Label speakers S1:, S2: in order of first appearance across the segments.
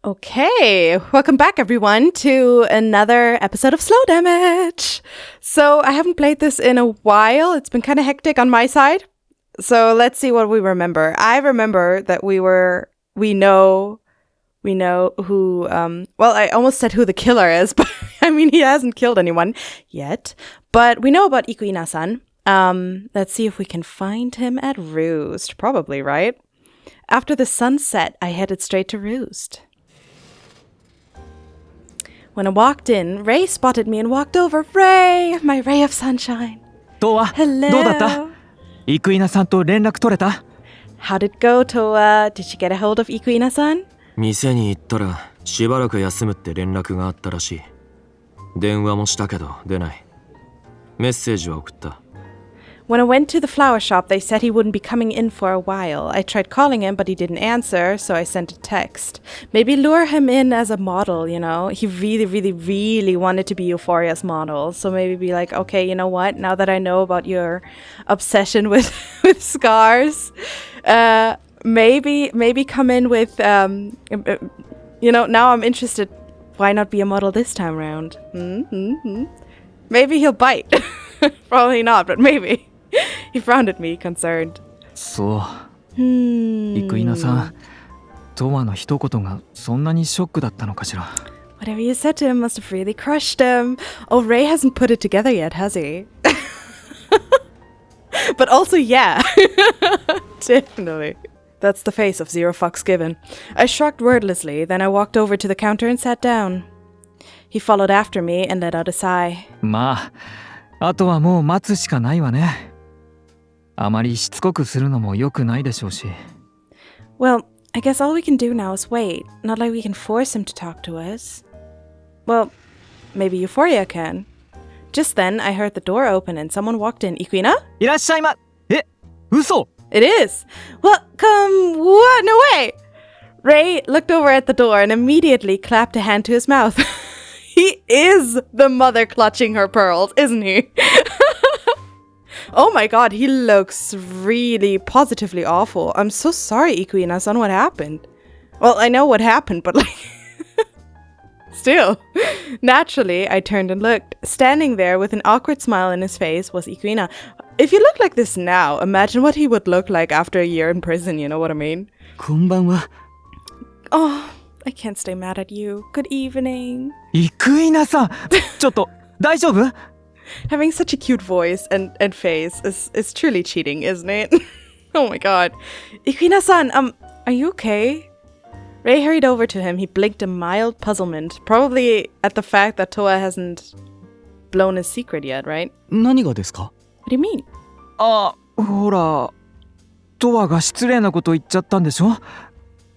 S1: Okay, welcome back everyone to another episode of Slow Damage. So I haven't played this in a while. It's been kind of hectic on my side. So let's see what we remember. I remember that we know who, well, I almost said who the killer is, but I mean, he hasn't killed anyone yet. But we know about Ikuina-san. Let's see if we can find him at Roost. Probably, right? After the sun set, I headed straight to Roost. When I walked in, Ray spotted me and walked over. Ray, my ray of sunshine.
S2: Toa,
S1: Hello.
S2: どうだった? Ikuina-san と連絡取れた?
S1: How did it go, Toa? Did you get a hold of Ikuina-san?
S3: 店に行ったらしばらく休むって連絡があったらしい。電話もしたけど出ない。メッセージは送った。
S1: When I went to the flower shop, they said he wouldn't be coming in for a while. I tried calling him, but he didn't answer, so I sent a text. Maybe lure him in as a model, you know? He really, really, really wanted to be Euphoria's model. So maybe be like, okay, you know what? Now that I know about your obsession with scars, maybe come in with, you know, now I'm interested. Why not be a model this time around? Maybe he'll bite. Probably not, but maybe. He frowned at me, concerned.
S2: そう。Ikuina-さん、Toaの一言がそんなにショックだったのかしら。
S1: Whatever you said to him must have really crushed him. Oh, Ray hasn't put it together yet, has he? But also, yeah. Definitely. That's the face of zero fucks given. I shrugged wordlessly, then I walked over to the counter and sat down. He followed after me and let out a sigh.
S2: まあ、あとはもう待つしかないわね。あまりしつこくするのも良くないでしょうし。
S1: Well, I guess all we can do now is wait. Not like we can force him to talk to us. Well, maybe Euphoria can. Just then, I heard the door open and someone walked in. Ikuina?
S2: いらっしゃいま。え、嘘?
S1: It is. Welcome. What? No way. Ray looked over at the door and immediately clapped a hand to his mouth. He is the mother clutching her pearls, isn't he? Oh my god, he looks really positively awful. I'm so sorry, Ikuina-san, what happened? Well, I know what happened, but like... Still. Naturally, I turned and looked. Standing there with an awkward smile on his face was Ikuina. If you look like this now, imagine what he would look like after a year in prison, you know what I mean?
S2: こんばんは。
S1: Oh, I can't stay mad at you. Good evening.
S2: Ikuina-san! ちょっと、大丈夫?
S1: Having such a cute voice and face is truly cheating, isn't it? Oh my god. Ikuina-san, are you okay? Ray hurried over to him. He blinked in mild puzzlement, probably at the fact that Toa hasn't blown his secret yet, right?
S2: 何がですか?
S1: What do you mean?
S2: あ、ほら、Toaが失礼なこと言っちゃったんでしょ?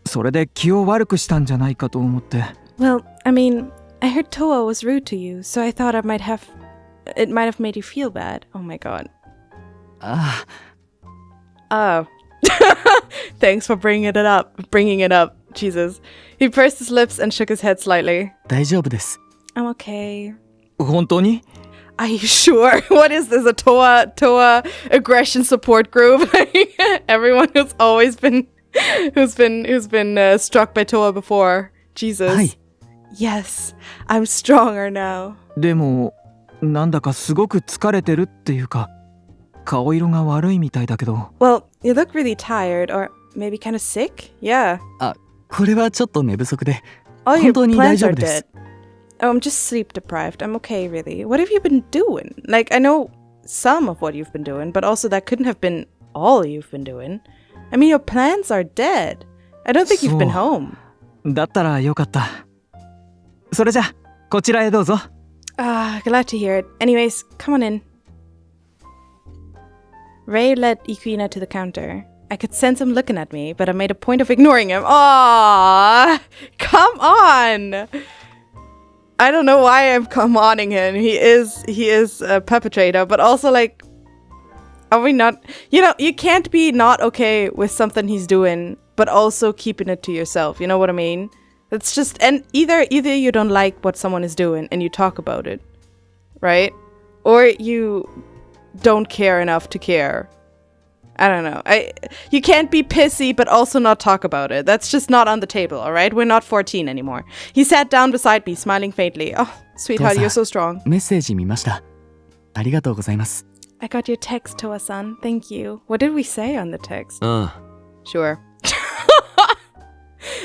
S2: それで気を悪くしたんじゃないかと思って。
S1: Well, I mean, I heard Toa was rude to you, so I thought it might have made you feel bad. Oh my god.
S2: Ah.
S1: Oh. Thanks for bringing it up. Jesus. He pursed his lips and shook his head slightly.
S2: 大丈夫です。
S1: I'm okay.
S2: 本当に?
S1: Are you sure? What is this? A Toa aggression support group? Everyone who's always been struck by Toa before. Jesus.
S2: はい。
S1: Yes, I'm stronger now.
S2: でも、なんだかすごく疲れてるっていうか、顔色が悪いみたいだけど。
S1: Well, you look really tired, or maybe kind of sick? Yeah.
S2: あ、これはちょっと寝不足で。
S1: Oh, your
S2: 本当に大
S1: plans
S2: 丈
S1: are
S2: 夫で
S1: dead.
S2: す。
S1: Oh, I'm just sleep deprived. I'm okay, really. What have you been doing? Like, I know some of what you've been doing, but also that couldn't have been all you've been doing. I mean, your plans are dead. I don't think you've been home.
S2: だったらよかった。それじゃ、こちらへどうぞ。
S1: Ah, glad to hear it. Anyways, come on in. Ray led Ikuina to the counter. I could sense him looking at me, but I made a point of ignoring him. Aww, come on. I don't know why I'm come-oning him. He is a perpetrator, but also like, are we not? You know, you can't be not okay with something he's doing, but also keeping it to yourself. You know what I mean? It's just, and either you don't like what someone is doing and you talk about it, right? Or you don't care enough to care. I don't know. You can't be pissy but also not talk about it. That's just not on the table, all right? We're not 14 anymore. He sat down beside me, smiling faintly. Oh, sweetheart, you're so strong.
S4: メッセージ見ました。ありがとうございます。
S1: I got your text, Toa-san. Thank you. What did we say on the text? Sure.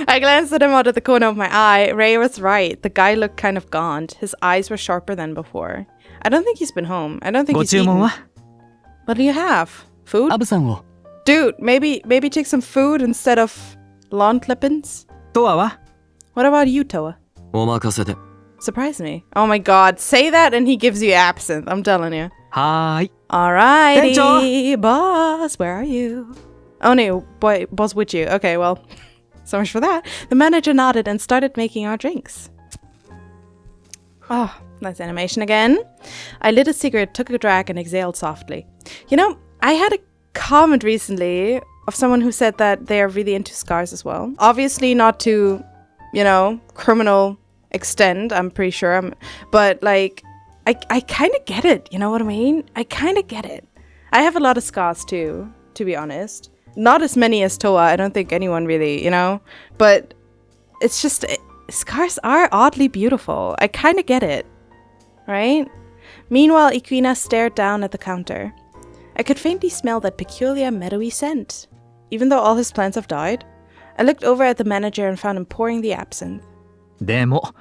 S1: I glanced at him out of the corner of my eye. Ray was right. The guy looked kind of gaunt. His eyes were sharper than before. I don't think he's been home. I don't think he's eaten.
S2: は
S1: What do you have? Food?
S4: アブさんを。
S1: Dude, maybe take some food instead of lawn clippings?
S2: トアは
S1: What about you, Toa?
S3: お任せで。
S1: Surprise me. Oh my god, say that and he gives you absinthe. I'm telling you.
S2: はーい。
S1: Alrighty, boss, where are you? Oh no, boss with you. Okay, well, so much for that. The manager nodded and started making our drinks. Oh, nice animation again. I lit a cigarette, took a drag, and exhaled softly. You know, I had a comment recently of someone who said that they are really into scars as well. Obviously not to, criminal extent, I'm pretty sure. But, like, I kind of get it, you know what I mean? I kind of get it. I have a lot of scars too, to be honest. Not as many as Toa, I don't think anyone really, But it's just, scars are oddly beautiful. I kind of get it, right? Meanwhile, Ikuina stared down at the counter. I could faintly smell that peculiar meadowy scent. Even though all his plants have died, I looked over at the manager and found him pouring the absinthe.
S2: でも、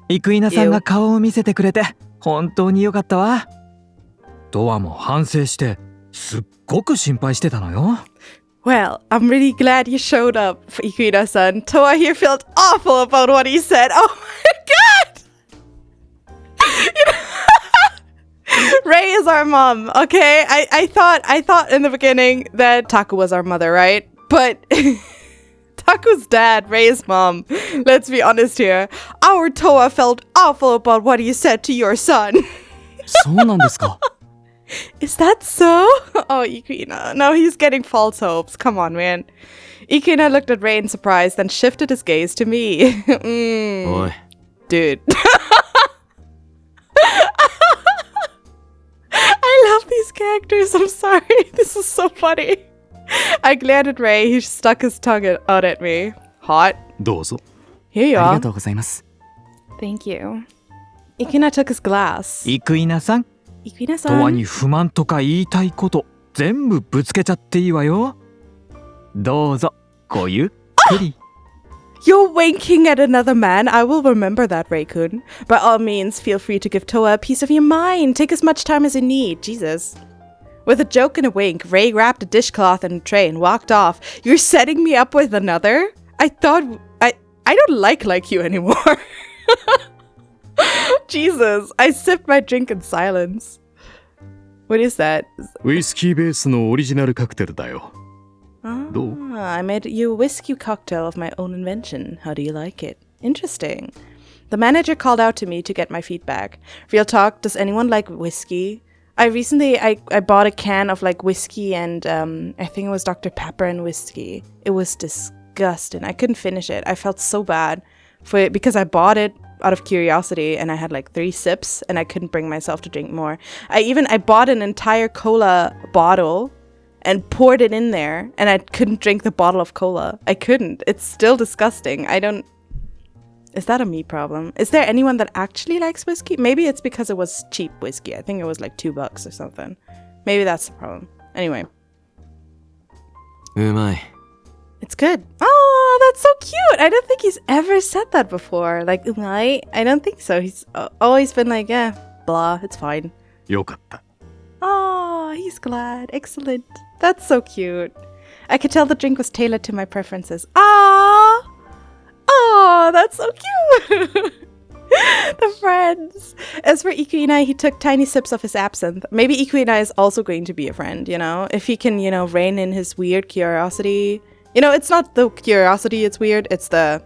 S2: イクイナさんが顔を見せてくれて本当に良かったわ。トアも反省してすっごく心配してたのよ。
S1: Well, I'm really glad you showed up, Ikuina-san. Toa here felt awful about what he said. Oh my god! Ray is our mom, okay? I thought in the beginning that Taku was our mother, right? But Taku's dad, Ray's mom. Let's be honest here. Our Toa felt awful about what he said to your son.
S4: そうなんですか。
S1: Is that so? Oh, Ikuina. No, he's getting false hopes. Come on, man. Ikuina looked at Ray in surprise, then shifted his gaze to me.
S3: Oi.
S1: Dude. I love these characters. I'm sorry. This is so funny. I glared at Ray. He stuck his tongue out at me. Hot.
S4: どうぞ。
S1: Here you
S4: あり
S1: are.
S4: がとうございます。
S1: Thank you. Ikuina took his glass.
S2: イクイナさん、トア
S1: Ikuina-san.
S2: に不満とか言いたいこと全部ぶつけちゃっていいわよ。どうぞごゆっくり。
S1: You're winking at another man. I will remember that, Ray-kun. By all means, feel free to give Toa a piece of your mind. Take as much time as you need. Jesus. With a joke and a wink, Ray grabbed a dishcloth and a tray and walked off. You're setting me up with another? I thought... I don't like you anymore. Jesus. I sipped my drink in silence. What is that?
S5: ウイスキーベースのオリジナルカクテルだよ。どう？
S1: I made you a whiskey cocktail of my own invention. How do you like it? Interesting. The manager called out to me to get my feedback. Real talk, does anyone like whiskey? I bought a can of like whiskey and I think it was Dr. Pepper and whiskey. It was disgusting. I couldn't finish it. I felt so bad for it because I bought it out of curiosity and I had like 3 sips and I couldn't bring myself to drink more. I bought an entire cola bottle and poured it in there and I couldn't drink the bottle of cola. I couldn't. It's still disgusting. Is that a me problem? Is there anyone that actually likes whiskey? Maybe it's because it was cheap whiskey. I think it was like $2 or something. Maybe that's the problem. Anyway.
S3: うまい。
S1: It's good. Oh, that's so cute. I don't think he's ever said that before. Like, umai? I don't think so. He's always been like, yeah, blah, it's fine.
S5: よかった。
S1: Oh, he's glad. Excellent. That's so cute. I could tell the drink was tailored to my preferences. Ah! Oh, that's so cute. The friends. As for Ikuina, he took tiny sips of his absinthe. Maybe Ikuina is also going to be a friend, If he can, rein in his weird curiosity. It's not the curiosity it's weird. It's the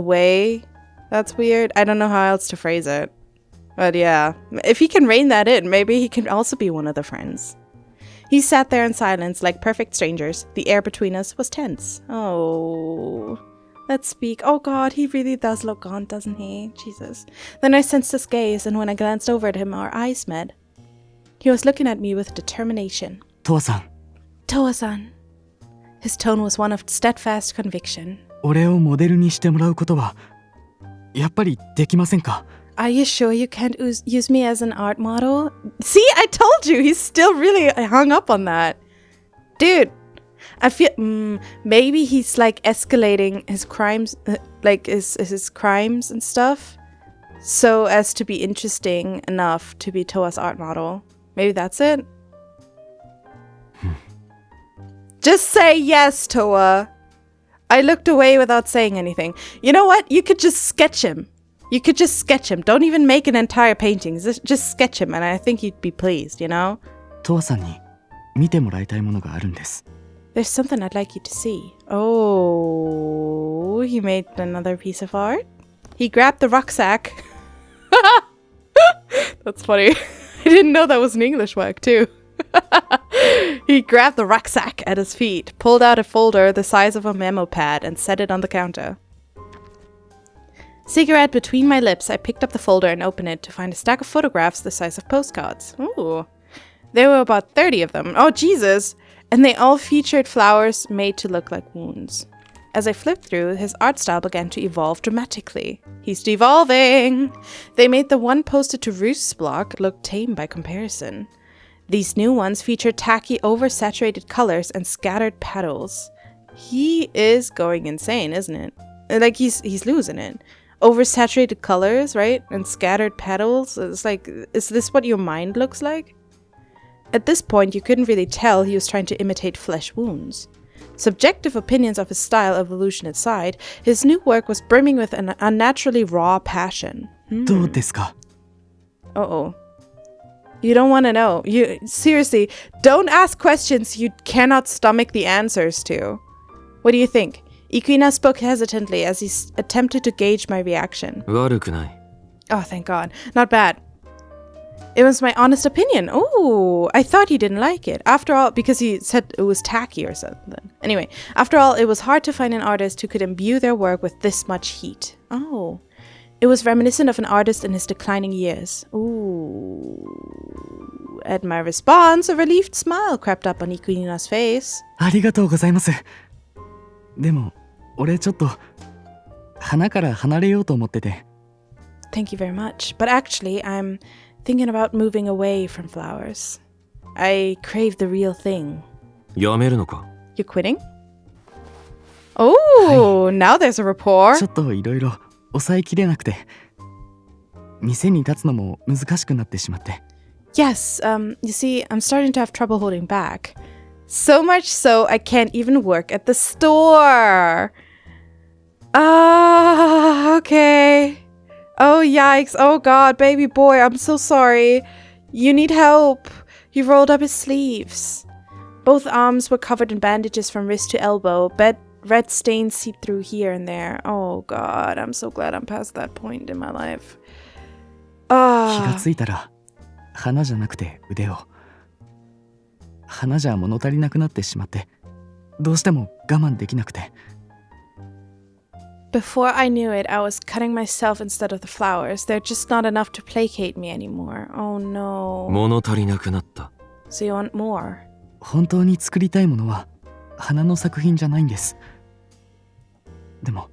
S1: way that's weird. I don't know how else to phrase it. But yeah, if he can rein that in, maybe he can also be one of the friends. He sat there in silence like perfect strangers. The air between us was tense. Oh... Let's speak. Oh god, he really does look gaunt, doesn't he? Jesus. Then I sensed his gaze, and when I glanced over at him, our eyes met. He was looking at me with determination.
S4: トアさん、
S1: Toa-san. His tone was one of steadfast conviction.
S4: 俺をモデルにしてもらうことはやっぱりできませんか？
S1: Are you sure you can't use me as an art model? See, I told you, he's still really hung up on that. Dude, I feel maybe he's like escalating his crimes, like his crimes and stuff, so as to be interesting enough to be Toa's art model. Maybe that's it. Just say yes, Toa. I looked away without saying anything. You know what? You could just sketch him. Don't even make an entire painting. Just sketch him, and I think he'd be pleased, you know?
S4: トアさんに見てもらいたいものがあるんです。
S1: There's something I'd like you to see. Oh, he made another piece of art? He grabbed the rucksack. That's funny. I didn't know that was an English word, too. He grabbed the rucksack at his feet, pulled out a folder the size of a memo pad, and set it on the counter. Cigarette between my lips, I picked up the folder and opened it to find a stack of photographs the size of postcards. Ooh. There were about 30 of them. Oh, Jesus! And they all featured flowers made to look like wounds. As I flipped through, his art style began to evolve dramatically. He's devolving! They made the one posted to Roost's blog look tame by comparison. These new ones feature tacky, oversaturated colors and scattered petals. He is going insane, isn't it? Like, he's losing it. Oversaturated colors, right? And scattered petals. It's like, is this what your mind looks like? At this point, you couldn't really tell he was trying to imitate flesh wounds. Subjective opinions of his style evolution aside, his new work was brimming with an unnaturally raw passion.
S4: どうですか？
S1: Uh-oh. You don't want to know. Seriously, don't ask questions you cannot stomach the answers to. What do you think? Ikuina spoke hesitantly as he attempted to gauge my reaction.
S3: 悪くない。
S1: Oh, thank God. Not bad. It was my honest opinion. Oh, I thought you didn't like it. After all, because he said it was tacky or something. Anyway, after all, it was hard to find an artist who could imbue their work with this much heat. Oh. It was reminiscent of an artist in his declining years. Ooh. At my response, a relieved smile crept up on Ikuina's face.
S4: ありがとうございます。でも、俺ちょっと花から離れようと思ってて。
S1: Thank you very much. But actually, I'm thinking about moving away from flowers. I crave the real thing.
S3: やめるのか？
S1: You quitting? Oh, now there's a rapport.
S4: ちょっといろいろ抑えきれなくて、店に立つのも難しくなってしまって。
S1: Yes, you see, I'm starting to have trouble holding back. So much so, I can't even work at the store. Okay. Oh, yikes. Oh, God, baby boy, I'm so sorry. You need help. He rolled up his sleeves. Both arms were covered in bandages from wrist to elbow. Red stains seeped through here and there. Oh, God, I'm so glad I'm past that point in my life.
S4: 気がついたら、花じゃなくて腕を。花じゃ物足りなくなってしまって、どうしても我慢できなくて。
S1: Before I knew it, I was cutting myself instead of the flowers. They're just not enough to placate me anymore. Oh no.
S3: 物足りなくなった。
S1: So you want more?
S4: 本当に作りたいものは花の作品じゃないんです。でも、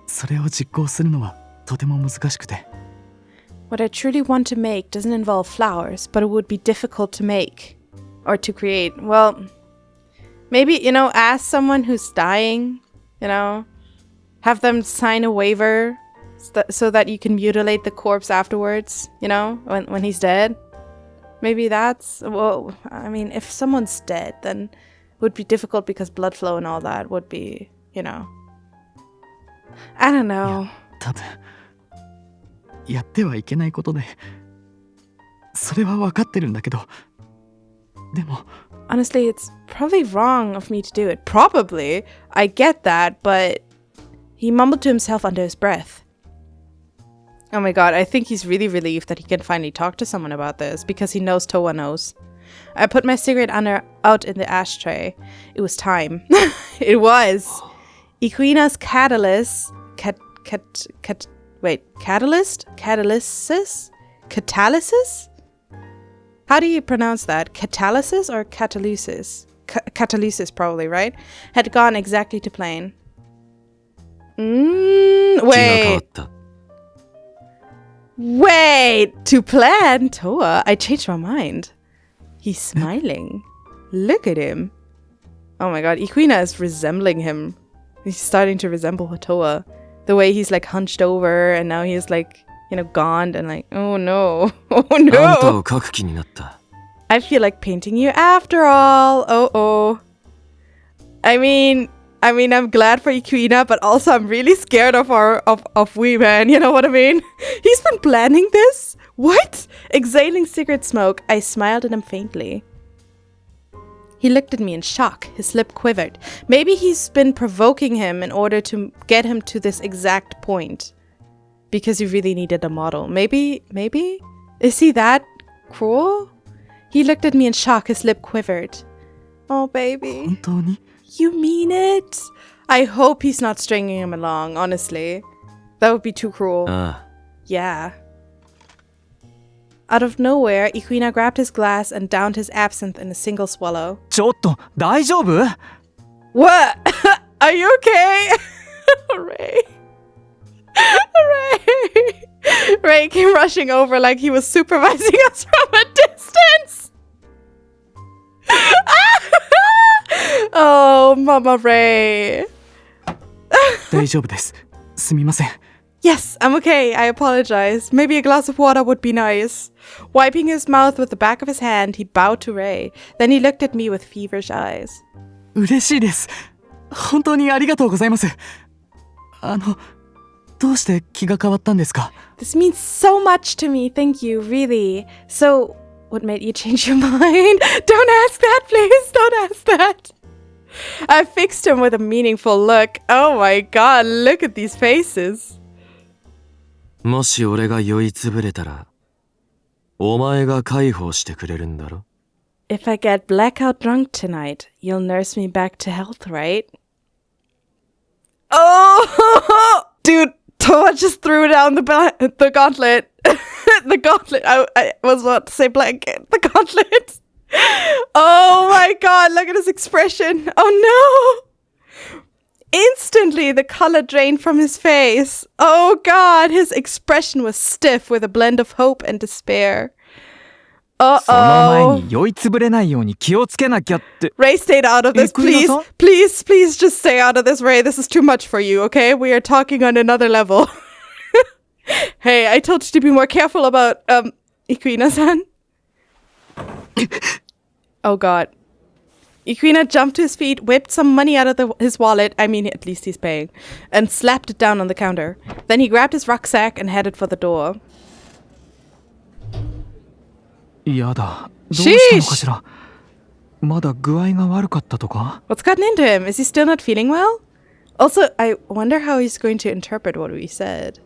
S4: それを実行するのはとても難しくて。
S1: What I truly want to make doesn't involve flowers, but it would be difficult to make. Or to create. Well, maybe, ask someone who's dying, have them sign a waiver so that you can mutilate the corpse afterwards, when he's dead. Maybe that's, well, I mean, if someone's dead, then it would be difficult because blood flow and all that would be, I don't know.
S4: 多分、やってはいけないことで、それは分かってるんだけど、でも、
S1: Honestly, it's probably wrong of me to do it. Probably. I get that, but he mumbled to himself under his breath. Oh my god, I think he's really relieved that he can finally talk to someone about this because he knows Toa knows. I put my cigarette out in the ashtray. It was time. It was. Ikuina's catalyst? Catalyst? Catalysis? How do you pronounce that? Catalysis or catalysis? catalysis probably, right? Had gone exactly to plan. Wait. Wait, to plan? Toa, I changed my mind. He's smiling. Look at him. Oh my god, Ikuina is resembling him. He's starting to resemble Toa. The way he's like hunched over and now he's like, you know, gaunt and like, oh no. Oh no. I feel like painting you after all. Oh. I mean, I'm glad for Ikuina, but also I'm really scared of Wee Man. You know what I mean? He's been planning this? What? Exhaling cigarette smoke, I smiled at him faintly. He looked at me in shock. His lip quivered. Maybe he's been provoking him in order to get him to this exact point. Because he really needed a model. Maybe? Is he that cruel? He looked at me in shock. His lip quivered. Oh, baby. You mean it? I hope he's not stringing him along, honestly. That would be too cruel. Yeah. Out of nowhere, Ikuina grabbed his glass and downed his absinthe in a single swallow.
S2: ちょっと大丈夫?
S1: What? Are you okay? Ray. Ray came rushing over like he was supervising us from a distance. Oh, Mama Ray.
S4: 大丈夫です。すみません。
S1: Yes, I'm okay. I apologize. Maybe a glass of water would be nice. Wiping his mouth with the back of his hand, he bowed to Ray. Then he looked at me with feverish eyes.
S4: 嬉しいです。本当にありがとうございます。どうして気が変わったんですか?
S1: This means so much to me. Thank you, really. So, what made you change your mind? Don't ask that, please. Don't ask that. I fixed him with a meaningful look. Oh my god, look at these faces.
S3: もし俺が酔いつぶれたら、お前が介抱してくれるんだろ?
S1: If I get blackout drunk tonight, you'll nurse me back to health, right? Oh, dude, Toa just threw down the gauntlet. The gauntlet. I was about to say blanket. The gauntlet. Oh my god, look at his expression. Oh no. Instantly, the color drained from his face. Oh god, his expression was stiff with a blend of hope and despair. Uh-oh.
S2: その前に酔いつぶれないように気をつけなきゃって。
S1: Ray, stay out of this, please. Please, just stay out of this, Ray. This is too much for you, okay? We are talking on another level. Hey, I told you to be more careful about, Ikuina-san. Oh god. Ikuina jumped to his feet, whipped some money out of his wallet, I mean, at least he's paying, and slapped it down on the counter. Then he grabbed his rucksack and headed for the door.
S2: やだ。どうしたのかしら。まだ具合が悪かったとか?
S1: What's gotten into him? Is he still not feeling well? Also, I wonder how he's going to interpret what we said.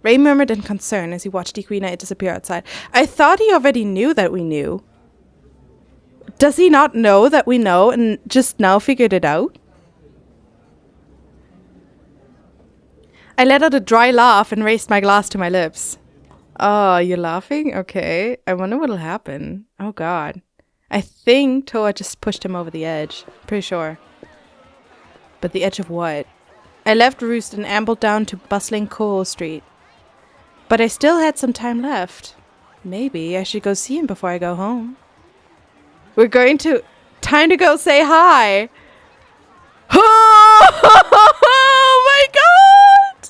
S1: Ray murmured in concern as he watched Ikuina disappear outside. I thought he already knew that we knew. Does he not know that we know and just now figured it out? I let out a dry laugh and raised my glass to my lips. Oh, you're laughing? Okay. I wonder what'll happen. Oh god. I think Toa just pushed him over the edge. Pretty sure. But the edge of what? I left Roost and ambled down to bustling Koho Street. But I still had some time left. Maybe I should go see him before I go home. We're going to... Time to go say hi! Oh my god!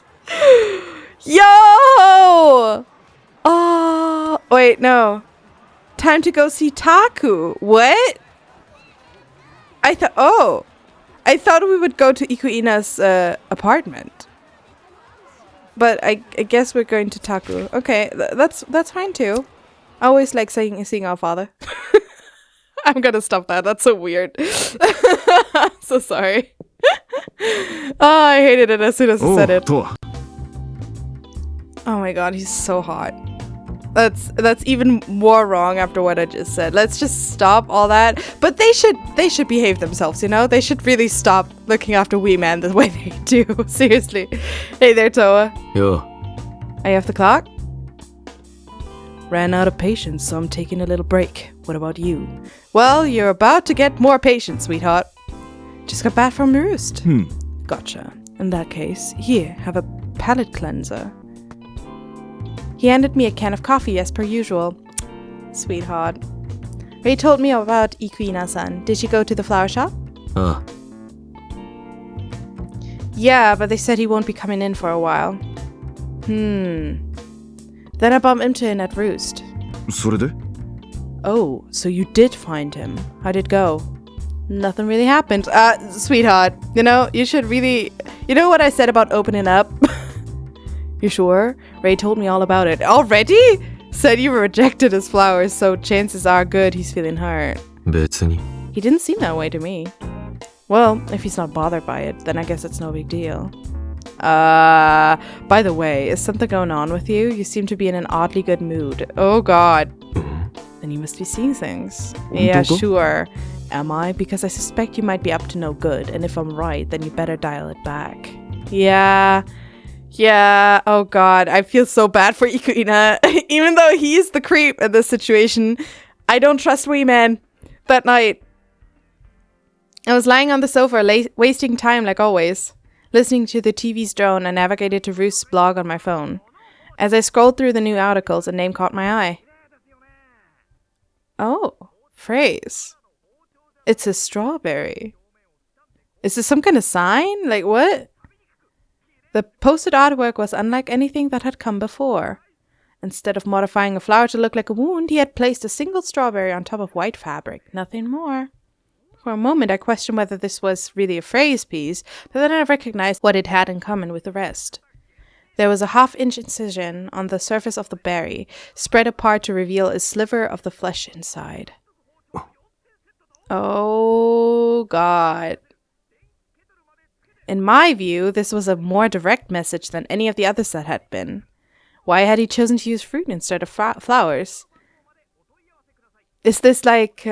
S1: Yo! Oh, wait, no. Time to go see Taku. What? I thought we would go to Ikuina's apartment. But I guess we're going to Taku. Okay, that's fine too. I always like seeing our father. I'm gonna stop that. That's so weird. So sorry. Oh, I hated it as soon as I said it. Oh my god, he's so hot. That's even more wrong after what I just said. Let's just stop all that. But they should behave themselves, you know? They should really stop looking after Wee Man the way they do. Seriously. Hey there, Toa.
S3: Yo.
S1: Are you off the clock? Ran out of patience, so I'm taking a little break. What about you? Well, you're about to get more patient, sweetheart. Just got back from Roost. Gotcha. In that case, here, have a palate cleanser. He handed me a can of coffee as per usual. Sweetheart. Ray told me about Ikuina-san. Did she go to the flower shop? Yeah, but they said he won't be coming in for a while. Then I bumped into him at Roost.
S5: それで?
S1: Oh, so you did find him. How'd it go? Nothing really happened. Sweetheart, you know, you should really... You know what I said about opening up? You sure? Ray told me all about it. Already? Said you rejected his flowers, so chances are good he's feeling hurt.
S3: 別に.
S1: He didn't seem that way to me. Well, if he's not bothered by it, then I guess it's no big deal. By the way, is something going on with you? You seem to be in an oddly good mood. Oh god. Then you must be seeing things. Yeah, sure. Am I? Because I suspect you might be up to no good, and if I'm right, then you better dial it back. Yeah, oh god, I feel so bad for Ikuina. Even though he's the creep in this situation, I don't trust Wee Man. That night, I was lying on the sofa, wasting time like always. Listening to the TV's drone, I navigated to Roost's blog on my phone. As I scrolled through the new articles, a name caught my eye. Oh, phrase. It's a strawberry. Is this some kind of sign? Like what? The posted artwork was unlike anything that had come before. Instead of modifying a flower to look like a wound, he had placed a single strawberry on top of white fabric. Nothing more. For a moment, I questioned whether this was really a phrase piece, but then I recognized what it had in common with the rest. There was a half-inch incision on the surface of the berry, spread apart to reveal a sliver of the flesh inside. Oh, God. In my view, this was a more direct message than any of the others that had been. Why had he chosen to use fruit instead of flowers? Is this like,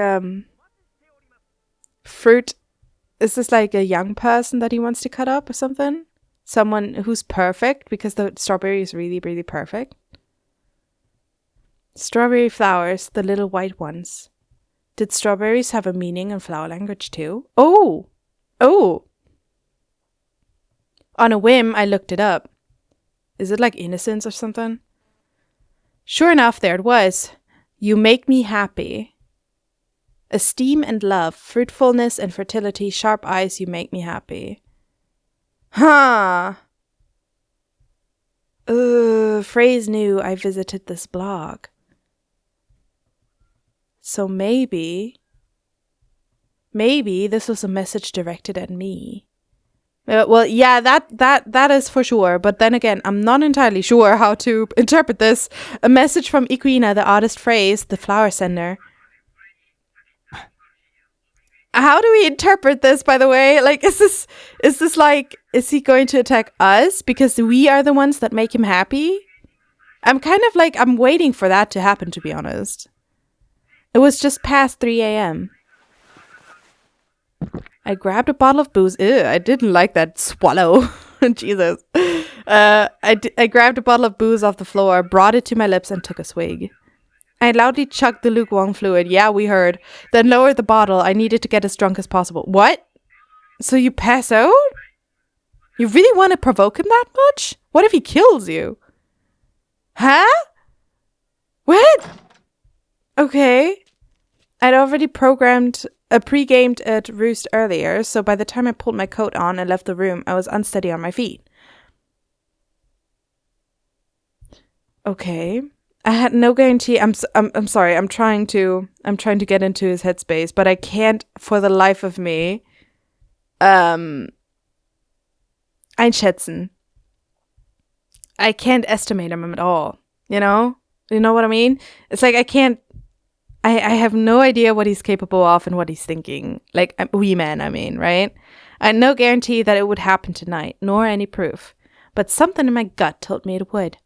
S1: fruit? Is this like a young person that he wants to cut up or something? Someone who's perfect because the strawberry is really, really perfect? Strawberry flowers, the little white ones. Did strawberries have a meaning in flower language too? Oh! On a whim, I looked it up. Is it like innocence or something? Sure enough, there it was. You make me happy. Esteem and love, fruitfulness and fertility, sharp eyes, you make me happy. Huh. Phrase knew I visited this blog. So maybe this was a message directed at me. Well, yeah, that is for sure. But then again, I'm not entirely sure how to interpret this. A message from Ikuina, the artist phrase, the flower sender. How do we interpret this, by the way? Like, is this like, is he going to attack us because we are the ones that make him happy? I'm kind of like, I'm waiting for that to happen, to be honest. It was just past 3 a.m. I grabbed a bottle of booze. Ew, I didn't like that swallow. Jesus. I grabbed a bottle of booze off the floor, brought it to my lips, and took a swig. I loudly chugged the lukewarm fluid. Yeah, we heard. Then lowered the bottle. I needed to get as drunk as possible. What? So you pass out? You really want to provoke him that much? What if he kills you? Huh? What? Okay. I'd already pre-gamed at Roost earlier, so by the time I pulled my coat on and left the room, I was unsteady on my feet. Okay. I had no guarantee. I'm sorry. I'm trying to get into his headspace, but I can't for the life of me einschätzen. I can't estimate him at all. You know what I mean? It's like I have no idea what he's capable of and what he's thinking. Like, wee man, I mean, right? I had no guarantee that it would happen tonight, nor any proof. But something in my gut told me it would.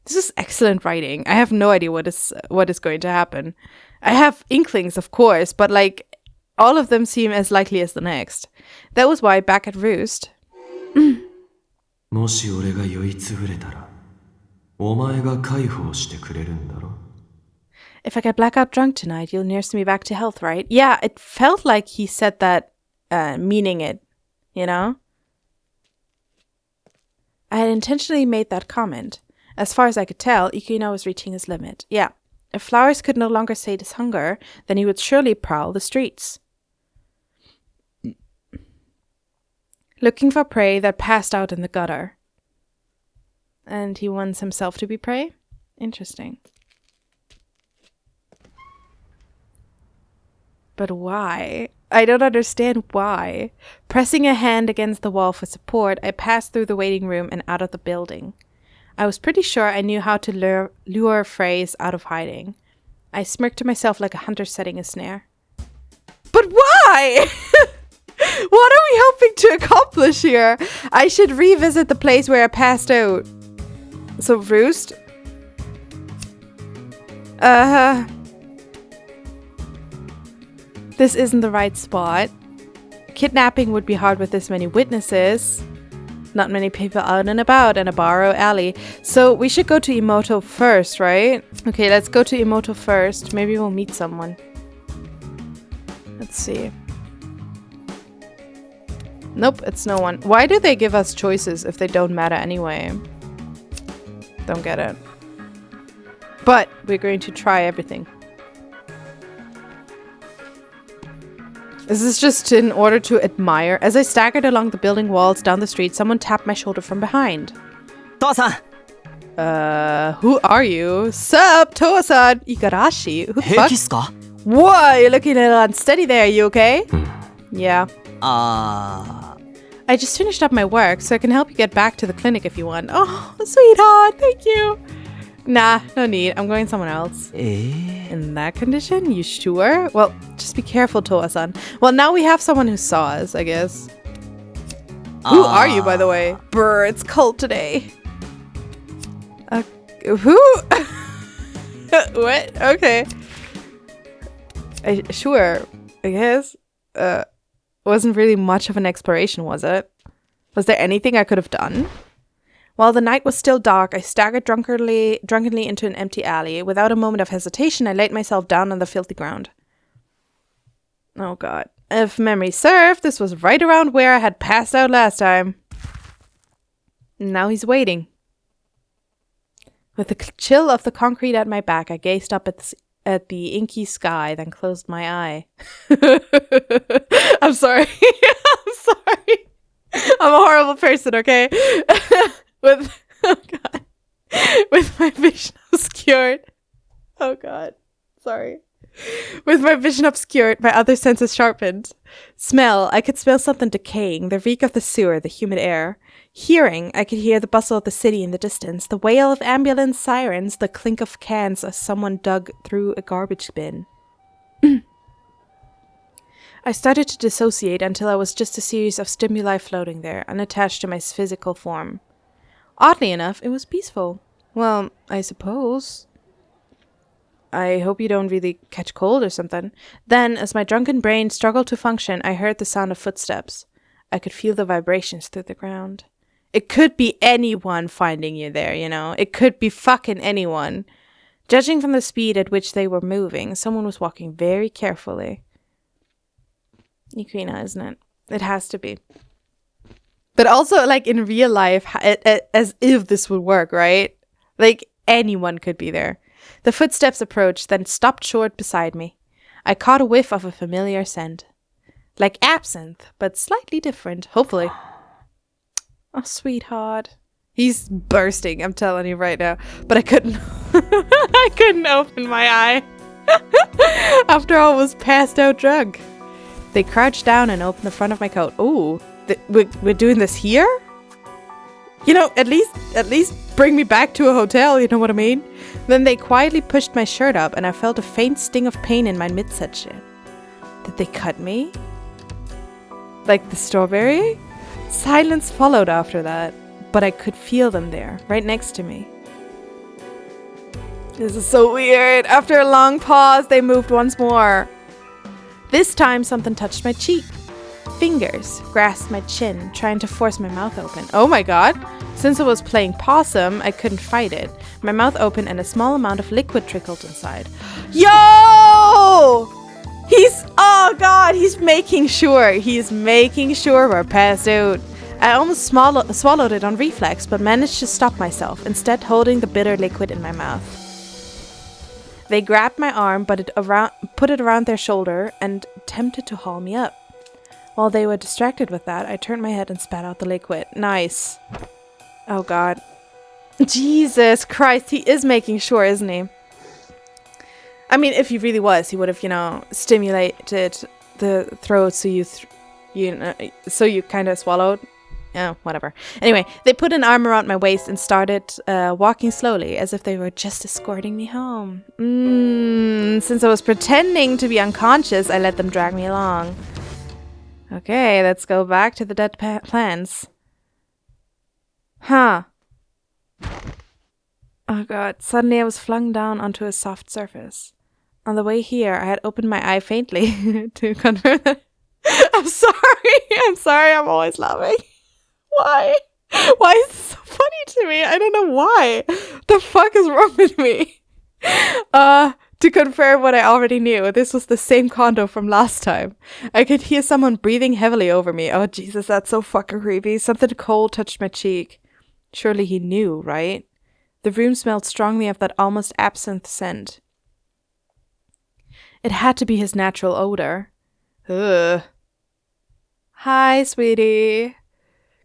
S1: This is excellent writing. I have no idea what is going to happen. I have inklings, of course, but like, all of them seem as likely as the next. That was why back at Roost...
S3: もし俺が酔いつぶれたら、お前が介抱してくれるんだろ?
S1: If I get blackout drunk tonight, you'll nurse me back to health, right? Yeah, it felt like he said that meaning it, you know? I had intentionally made that comment. As far as I could tell, Ikuina was reaching his limit. Yeah, if Flowers could no longer sate his hunger, then he would surely prowl the streets. Looking for prey that passed out in the gutter. And he wants himself to be prey? Interesting. But why? I don't understand why. Pressing a hand against the wall for support, I passed through the waiting room and out of the building. I was pretty sure I knew how to lure Freys out of hiding. I smirked to myself like a hunter setting a snare. But why? What are we hoping to accomplish here? I should revisit the place where I passed out. So, Roost? This isn't the right spot. Kidnapping would be hard with this many witnesses. Not many people out and about in a bar or alley. So we should go to Imoto first, right? Okay, let's go to Imoto first. Maybe we'll meet someone. Let's see. Nope, it's no one. Why do they give us choices if they don't matter anyway? Don't get it. But we're going to try everything. This is just in order to admire. As I staggered along the building walls down the street, someone tapped my shoulder from behind.
S2: Toa-san!
S1: Who are you? Sup, Toa-san? Igarashi? Who the fuck?
S2: 平気っすか?
S1: Whoa, you're looking a little unsteady there. You okay? Yeah. I just finished up my work, so I can help you get back to the clinic if you want. Oh, sweetheart, thank you. Nah, no need. I'm going somewhere else. In that condition? You sure? Well, just be careful, Toa-san. Well, now we have someone who saw us, I guess. Who are you, by the way? Brr, it's cold today. Who? What? Okay. Sure, I guess. Wasn't really much of an exploration, was it? Was there anything I could have done? While the night was still dark, I staggered drunkenly into an empty alley. Without a moment of hesitation, I laid myself down on the filthy ground. Oh god. If memory served, this was right around where I had passed out last time. Now he's waiting. With the chill of the concrete at my back, I gazed up at the inky sky, then closed my eye. I'm sorry. I'm sorry. I'm a horrible person, okay? With my vision obscured. Oh god. Sorry. With my vision obscured, my other senses sharpened. Smell, I could smell something decaying, the reek of the sewer, the humid air. Hearing, I could hear the bustle of the city in the distance, the wail of ambulance sirens, the clink of cans as someone dug through a garbage bin. I started to dissociate until I was just a series of stimuli floating there, unattached to my physical form. Oddly enough, it was peaceful. Well, I suppose. I hope you don't really catch cold or something. Then, as my drunken brain struggled to function, I heard the sound of footsteps. I could feel the vibrations through the ground. It could be anyone finding you there, you know? It could be fucking anyone. Judging from the speed at which they were moving, someone was walking very carefully. Ikuina, isn't it? It has to be. But also, like, in real life, as if this would work, right? Like, anyone could be there. The footsteps approached, then stopped short beside me. I caught a whiff of a familiar scent. Like absinthe, but slightly different, hopefully. Oh, sweetheart. He's bursting, I'm telling you right now. But I couldn't... I couldn't open my eye. After all, I was passed out drunk. They crouched down and opened the front of my coat. Ooh, we're doing this here? You know, at least bring me back to a hotel, you know what I mean? Then they quietly pushed my shirt up and I felt a faint sting of pain in my midsection. Did they cut me? Like the strawberry? Silence followed after that, but I could feel them there, right next to me. This is so weird. After a long pause, they moved once more. This time, something touched my cheek. fingers grasped my chin, trying to force my mouth open. Oh my god. Since I was playing possum, I couldn't fight it. My mouth opened and a small amount of liquid trickled inside. Yo! Oh god, he's making sure we're passed out. I almost swallowed it on reflex, but managed to stop myself, instead holding the bitter liquid in my mouth. They grabbed my arm, put it around their shoulder, and attempted to haul me up. While they were distracted with that, I turned my head and spat out the liquid. Nice. Oh god. Jesus Christ, he is making sure, isn't he? I mean, if he really was, he would have, stimulated the throat so you kind of swallowed. Yeah, whatever. Anyway, they put an arm around my waist and started walking slowly, as if they were just escorting me home. Since I was pretending to be unconscious, I let them drag me along. Okay, let's go back to the dead plants. Huh. Oh god, suddenly I was flung down onto a soft surface. On the way here, I had opened my eye faintly to confirm that. I'm sorry, I'm always laughing. Why? Why is this so funny to me? I don't know why. The fuck is wrong with me? To confirm what I already knew, this was the same condo from last time. I could hear someone breathing heavily over me. Oh Jesus, that's so fucking creepy. Something cold touched my cheek. Surely he knew, right? The room smelled strongly of that almost absinthe scent. It had to be his natural odor. Ugh. Hi, sweetie.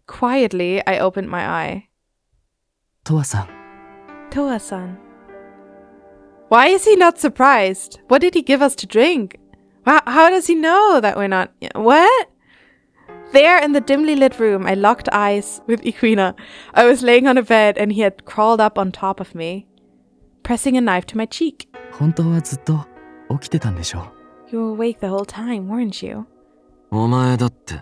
S1: Quietly, I opened my eye.
S4: Toa-san.
S1: Toa-san. Why is he not surprised? What did he give us to drink? How does he know that we're not... What? There in the dimly lit room, I locked eyes with Ikuina. I was laying on a bed and he had crawled up on top of me, pressing a knife to my cheek.
S4: 本当はずっと起きてたんでしょ?
S1: You were awake the whole time, weren't you?
S3: お前だって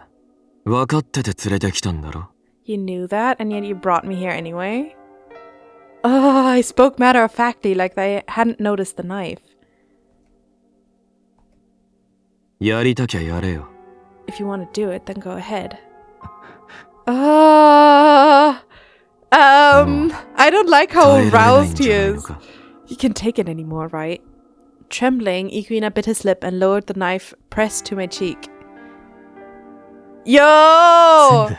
S3: 分かってて連れてきたんだろ?
S1: You knew that, and yet you brought me here anyway? Oh, I spoke matter-of-factly like I hadn't noticed the knife.
S3: やりたきゃやれよ.
S1: If you want to do it, then go ahead. I don't like how aroused he is. You can't take it anymore, right? Trembling, Ikuina bit his lip and lowered the knife pressed to my cheek. Yo!
S4: 全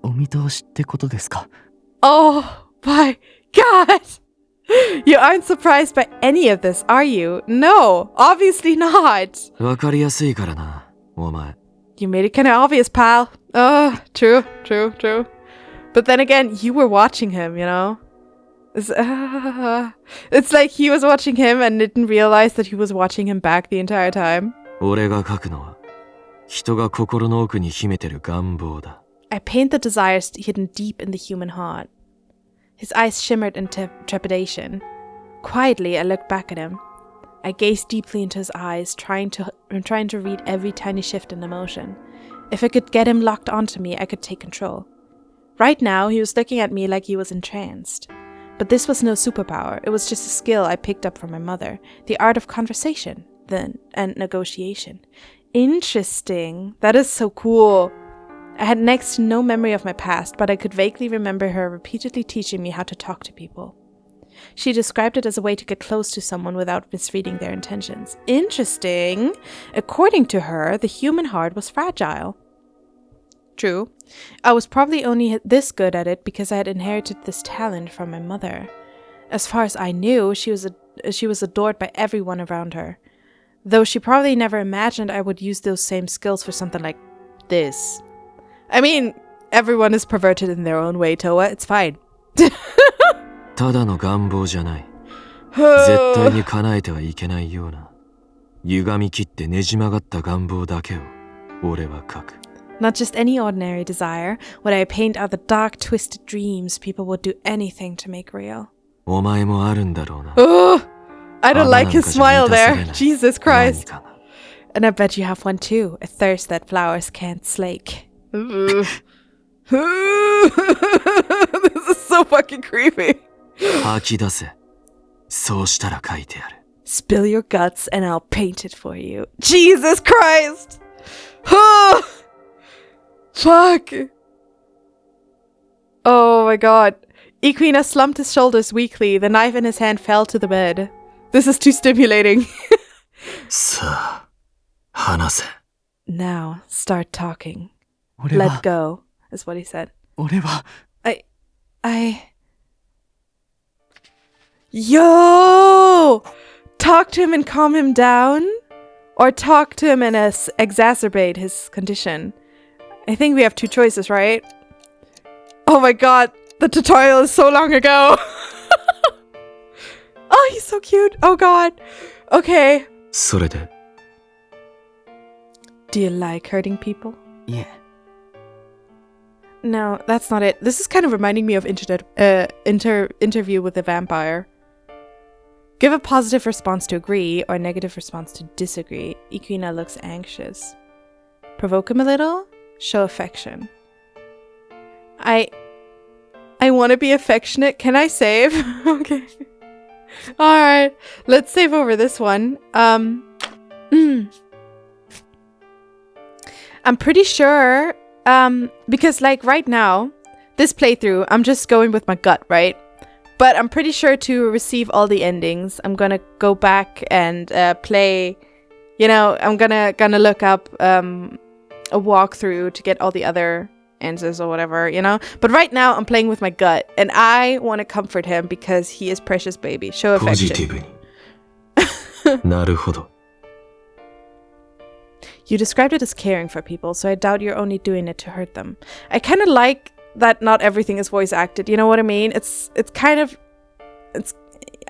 S4: 部お見通しってことですか?
S1: Oh my god! You aren't surprised by any of this, are you? No, obviously not.
S3: 分かりやすいからな、お前.
S1: You made it kind of obvious, pal. Oh, true. But then again, you were watching him, It's like he was watching him and didn't realize that he was watching him back the entire time.
S3: 俺が書くのは人が心の奥に秘めてる願望だ.
S1: I paint the desires hidden deep in the human heart. His eyes shimmered in trepidation. Quietly, I looked back at him. I gazed deeply into his eyes, trying to read every tiny shift in emotion. If I could get him locked onto me, I could take control. Right now, he was looking at me like he was entranced. But this was no superpower. It was just a skill I picked up from my mother. The art of conversation, and negotiation. Interesting. That is so cool. I had next to no memory of my past, but I could vaguely remember her repeatedly teaching me how to talk to people. She described it as a way to get close to someone without misreading their intentions. Interesting. According to her, the human heart was fragile. True. I was probably only this good at it because I had inherited this talent from my mother. As far as I knew, she was adored by everyone around her. Though she probably never imagined I would use those same skills for something like this. I mean, everyone is perverted in their own way, Toa. It's fine.
S3: ただの願望じゃない。絶対に叶えてはいけないような歪み切ってねじ曲がった願望だけを俺は書く。
S1: Not just any ordinary desire. What I paint are the dark, twisted dreams people would do anything to make real.
S3: お前もあるんだろうな。
S1: Oh, I don't like his smile there. Jesus Christ. And I bet you have one too. A thirst that flowers can't slake. This is so fucking creepy.
S3: 吐き出せ。そうしたら書いてやる。
S1: Spill your guts and I'll paint it for you. Jesus Christ! Fuck! Oh my god. Ikuina slumped his shoulders weakly. The knife in his hand fell to the bed. This is too stimulating.
S3: さあ、話せ。
S1: Now, start talking.
S4: 俺は
S1: Let go, is what he said.
S4: 俺は
S1: Yo! Talk to him and calm him down? Or talk to him and exacerbate his condition? I think we have two choices, right? Oh my god, the tutorial is so long ago. Oh, he's so cute. Oh god. Okay.
S3: それで、
S1: Do you like hurting people?
S4: いえ
S1: No, that's not it. This is kind of reminding me of interview with a vampire. Give a positive response to agree or a negative response to disagree. Ikuina looks anxious. Provoke him a little. Show affection. I want to be affectionate. Can I save? Okay. Alright. Let's save over this one. I'm pretty sure, because like right now, this playthrough, I'm just going with my gut, right? But I'm pretty sure to receive all the endings, I'm gonna go back and play, you know, I'm gonna look up a walkthrough to get all the other answers or whatever, you know? But right now, I'm playing with my gut, and I want to comfort him because he is precious baby. Show
S3: ポジティ
S1: affection.
S3: ブに。なるほど。
S1: You described it as caring for people, so I doubt you're only doing it to hurt them. I kind of like that not everything is voice acted, you know what I mean? It's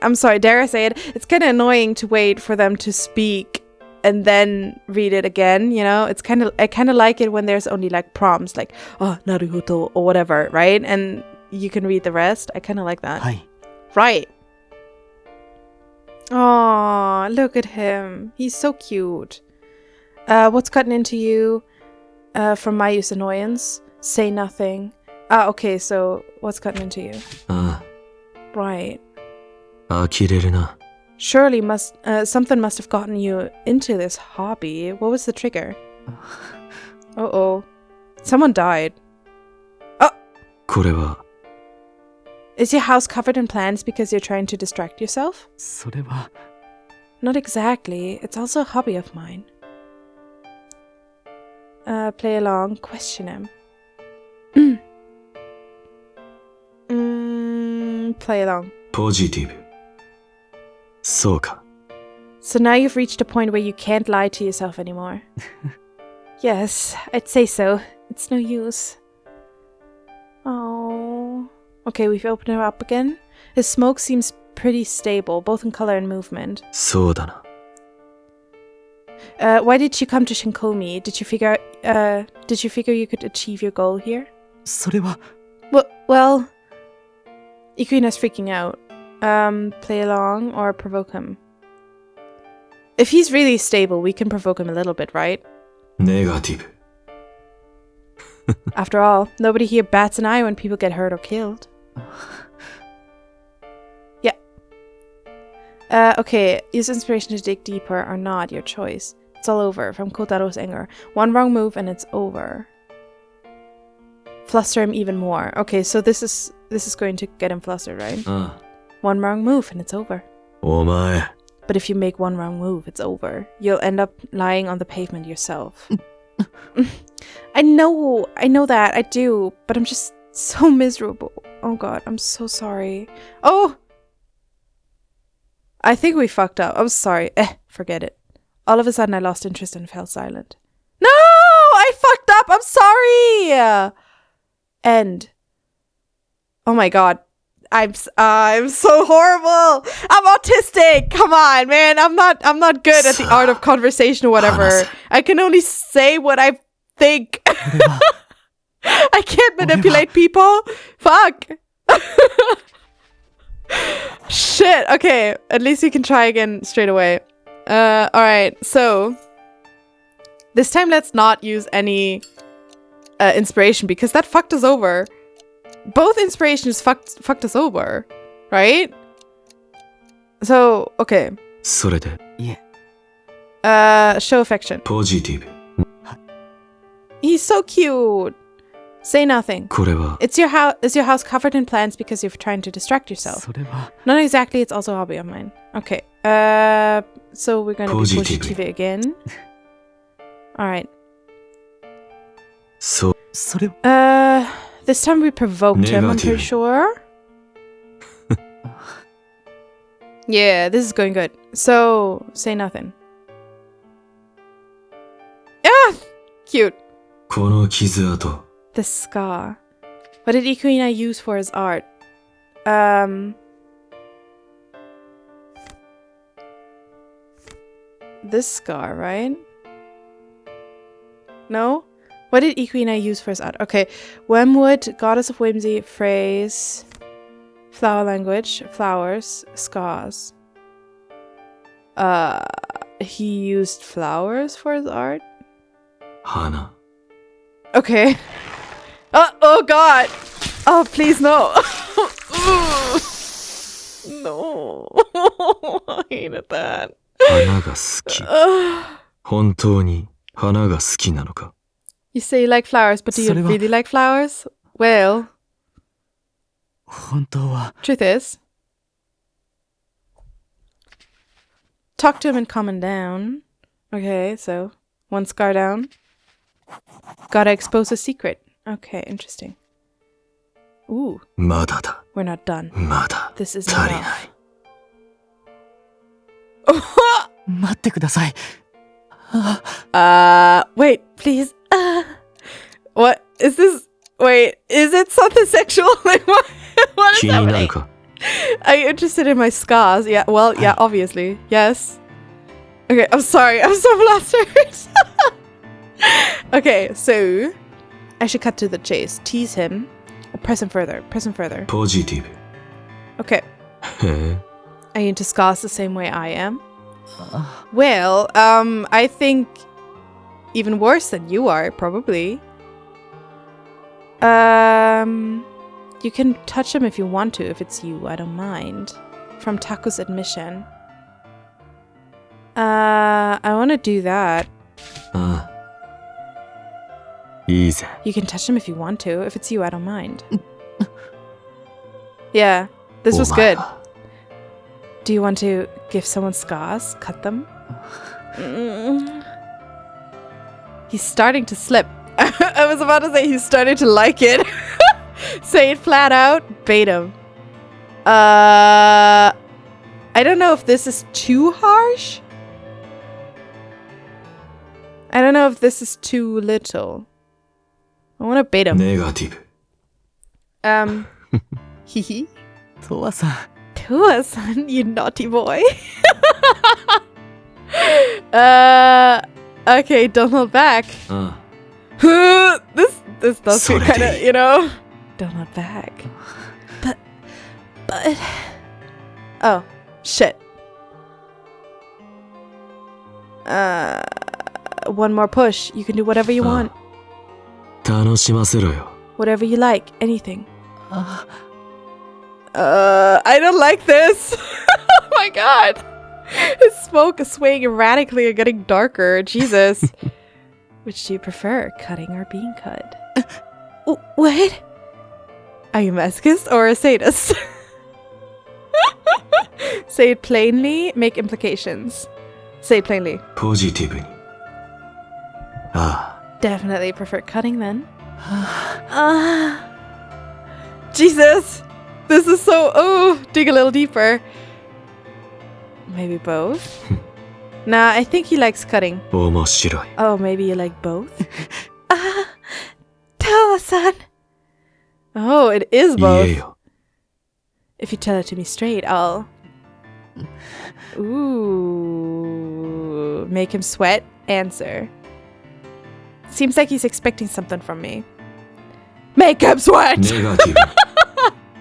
S1: I'm sorry, dare I say it? It's kind of annoying to wait for them to speak and then read it again, you know? I kind of like it when there's only like prompts, like, oh, naruhodo, or whatever, right? And you can read the rest. I kind of like that.
S4: はい
S1: Right. Aw, look at him. He's so cute. What's gotten into you from Mayu's annoyance? Say nothing. Okay, so what's gotten into you?
S3: あ
S1: Right.
S3: あ、呆れるな。
S1: Surely something must have gotten you into this hobby. What was the trigger? Uh-oh. Someone died.
S3: これは、
S1: Is your house covered in plants because you're trying to distract yourself?
S4: それは
S1: Not exactly. It's also a hobby of mine. Play along. Question him. Play along.
S3: ポジティブ。そうか。
S1: So now you've reached a point where you can't lie to yourself anymore. Yes, I'd say so. It's no use. Oh. Okay, we've opened her up again. His smoke seems pretty stable, both in color and movement.
S3: そうだな。
S1: Why did you come to Shinkomi? Did you figure you could achieve your goal here?
S4: それは
S1: Well, Ikuina's freaking out. Play along or provoke him. If he's really stable, we can provoke him a little bit, right?
S3: ネガティブ。
S1: After all, nobody here bats an eye when people get hurt or killed. Yeah. Okay, use inspiration to dig deeper or not, your choice. It's all over, from Kotaro's anger. One wrong move and it's over. Fluster him even more. Okay, so this is going to get him flustered, right?
S3: あ
S1: One wrong move and it's over.
S3: あ、お前。
S1: But if you make one wrong move, it's over. You'll end up lying on the pavement yourself. I know that, I do, but I'm just so miserable. Oh god, I'm so sorry. Oh! I think we fucked up. I'm sorry. Forget it. All of a sudden I lost interest and fell silent. No! I fucked up! I'm sorry! End. Oh my god. I'm so horrible. I'm autistic. Come on, man. I'm not good at the art of conversation or whatever. I can only say what I think. I can't manipulate people. Fuck. Shit. Okay. At least we can try again straight away. Alright. So this time let's not use any inspiration because that fucked us over. Both inspirations fucked us over, right? So, okay.
S3: それで、
S1: Show affection.
S3: ポジティブ。
S1: He's so cute. Say nothing.
S3: これは
S1: Is your house covered in plants because you're trying to distract yourself?
S4: それは
S1: Not exactly. It's also a hobby of mine. Okay. So we're gonna be
S3: Positive.
S1: positive again. All right.
S3: そう
S4: それは
S1: This time we provoked him. I'm pretty
S3: Negative.
S1: sure. Yeah, this is going good. So say nothing. Ah, cute.
S3: この傷跡
S1: The scar. What did Ikuina use for his art? This scar, right? No? What did Ikuina use for his art? Okay. Wormwood, goddess of whimsy, phrase, flower language, flowers, scars. He used flowers for his art?
S3: 花
S1: Okay. Oh god. Oh, please no. No. I hated that.
S3: 花が好き本当に花が好きなのか
S1: You say you like flowers, but do you
S4: それは-
S1: really like flowers? Well,
S4: 本当は
S1: truth is. Talk to him and calm him down. Okay, so one scar down. Gotta expose a secret. Okay, interesting. Ooh,
S3: まだだ
S1: we're not done.
S3: まだ
S1: This is
S3: 足り
S1: enough.
S3: ない
S4: 待ってください
S1: Wait, please. What is this? Wait, is it something sexual? Like what is
S3: 気になる
S1: happening?
S3: か
S1: Are you interested in my scars? Yeah, well, yeah, obviously. Yes. Okay, I'm sorry. I'm so flustered. Okay, so I should cut to the chase. Tease him. Press him further. Press him further.
S3: ポジティブ
S1: Okay.
S3: へえ
S1: Are you into scars the same way I am? Well, I think even worse than you are, probably. You can touch him if you want to. If it's you, I don't mind. From Taku's admission. I want to do that.
S3: ああいいぜ
S1: You can touch him if you want to. If it's you, I don't mind. Yeah, this was
S3: お前
S1: good.
S3: は
S1: Do you want to give someone scars? Cut them? He's starting to slip. I was about to say he's starting to like it. Say it flat out. Bait him. I don't know if this is too harsh. I don't know if this is too little. I want to bait him.
S3: ネガティブ
S1: Hehe.
S4: トワさん
S1: Tua-san, you naughty boy. Okay, don't hold back.
S3: あ
S1: This does feel
S3: Sorry.
S1: kind of, you know. Don't hold back. But. Oh, shit. One more push. You can do whatever you want.
S3: あ楽しませろよ
S1: Whatever you like. Anything. I don't like this. Oh my god. His smoke is swaying erratically and getting darker. Jesus. Which do you prefer, cutting or being cut? What? Are you a masochist or a sadist? Say it plainly, make implications. Say it plainly.
S3: ポジティブにあ
S1: Definitely prefer cutting then. Jesus. This is so... Oh, dig a little deeper. Maybe both? Nah, I think he likes cutting.
S3: あ面白い
S1: Oh, maybe you like both? Toa-san. Oh, it is
S3: 言
S1: both.
S3: えよ
S1: If you tell it to me straight, I'll... Ooh. Make him sweat? Answer. Seems like he's expecting something from me. Make him sweat!
S3: ネガティブ